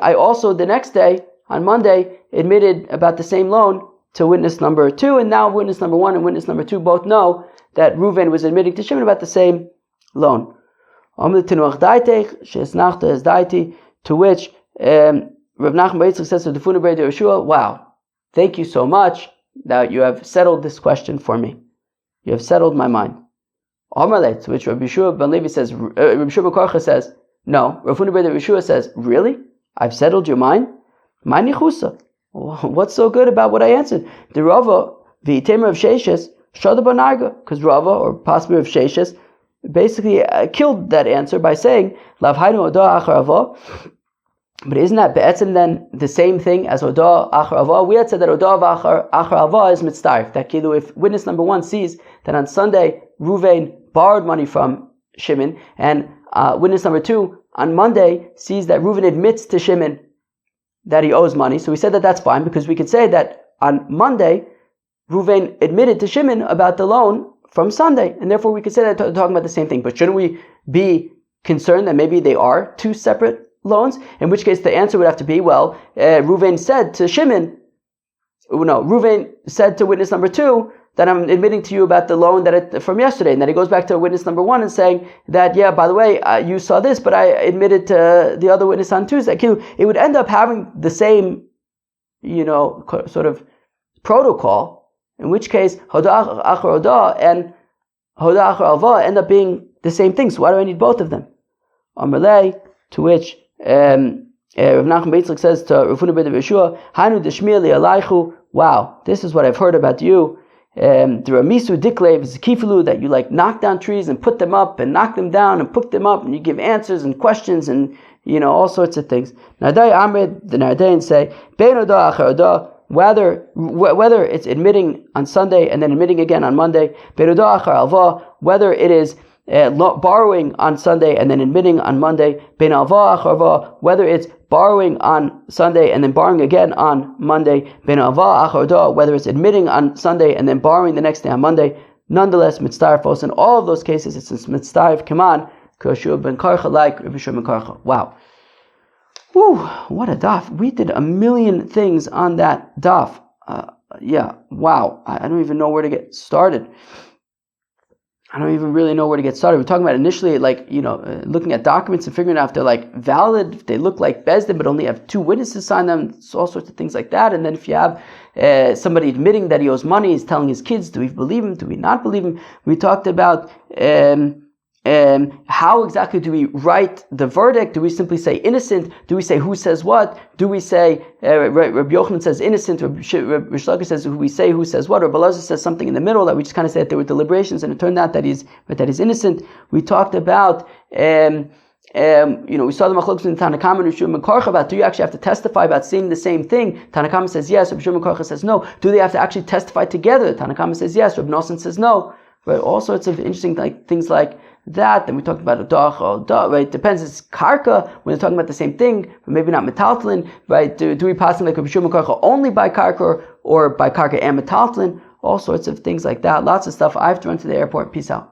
I also the next day on Monday admitted about the same loan to witness number 2, and now witness number 1 and witness number 2 both know that Reuven was admitting to Shimon about the same loan. To which Rav Nachman bar Yitzchak says to the Funa bar Yeshua, wow, thank you so much. Now you have settled this question for me. You have settled my mind. To which Rabbi Yeshua ben Levi says, Rabbi Yeshua ben Korcha says, no. Rav Funa bar Yeshua says, really? I've settled your mind? My nichusa. What's so good about what I answered? The Rava, v'itemer of Sheshes, shada banarga, because Rava, or possibly of Sheshes, basically killed that answer by saying, Lav haynu odah achar avah. But isn't that be'etzim then the same thing as odah achar avah? We had said that odah achar avah is mitzdarif. That kilu, if witness number 1 sees that on Sunday Reuven borrowed money from Shimon, and witness number 2 on Monday sees that Reuven admits to Shimon that he owes money, so we said that that's fine, because we could say that on Monday Reuven admitted to Shimon about the loan from Sunday, and therefore we could say that they're talking about the same thing. But shouldn't we be concerned that maybe they are two separate loans? In which case the answer would have to be, well, Reuven said to Shimon, Reuven said to witness number 2 that I'm admitting to you about the loan from yesterday, and then he goes back to witness number 1 and saying that, yeah, by the way, you saw this, but I admitted to the other witness on Tuesday. It would end up having the same, sort of protocol, in which case Hodah Achar Odah and Hodah Achar Alva end up being the same thing. So why do I need both of them? Amalei, to which Rav Nachman bar Yitzchak says to Rafuna ben Yeshua, Hanu deshmir li alaychu. Wow, this is what I've heard about you. The Ramisu Diklev is Kifilu, that you knock down trees and put them up and knock them down and put them up, and you give answers and questions and all sorts of things. Nardai Amrid, the Nardaeans say, Bein Odah Achar Odah, whether it's admitting on Sunday and then admitting again on Monday, whether it is borrowing on Sunday and then admitting on Monday, whether it's borrowing on Sunday and then borrowing again on Monday, whether it's admitting on Sunday and then borrowing the next day on Monday, nonetheless, mitzdarfos. In all of those cases, it's mitzdarf kaman, K'Yeshua ben Karcha, like Rabbi Yeshua ben Karcha. Wow. Whew, what a daf. We did a million things on that daf. Wow. I don't even know where to get started. We're talking about initially, looking at documents and figuring out if they're valid, if they look like Bezdin, but only have 2 witnesses sign them, all sorts of things like that. And then if you have somebody admitting that he owes money, he's telling his kids, do we believe him? Do we not believe him? We talked about how exactly do we write the verdict? Do we simply say innocent? Do we say who says what? Do we say Rabbi Yochanan says innocent? Rabbi Shlaka says who says what? Rabbi Elazar says something in the middle that we just kind of said there were deliberations, and it turned out that he's innocent. We talked about we saw the machlokes in Tanakama and Yeshua ben Karcha about, do you actually have to testify about seeing the same thing? Tanakama says yes. Rabbi Yeshua ben Karcha says no. Do they have to actually testify together? Tanakama says yes. Rabbi Nosson says no. Right? All sorts of interesting things like that. Then we talked about a dach, right? Depends. It's karka when they're talking about the same thing, but maybe not metaltlin, right? Do we pass like a b'shum karka only by karka or by karka and metaltlin? All sorts of things like that. Lots of stuff. I have to run to the airport. Peace out.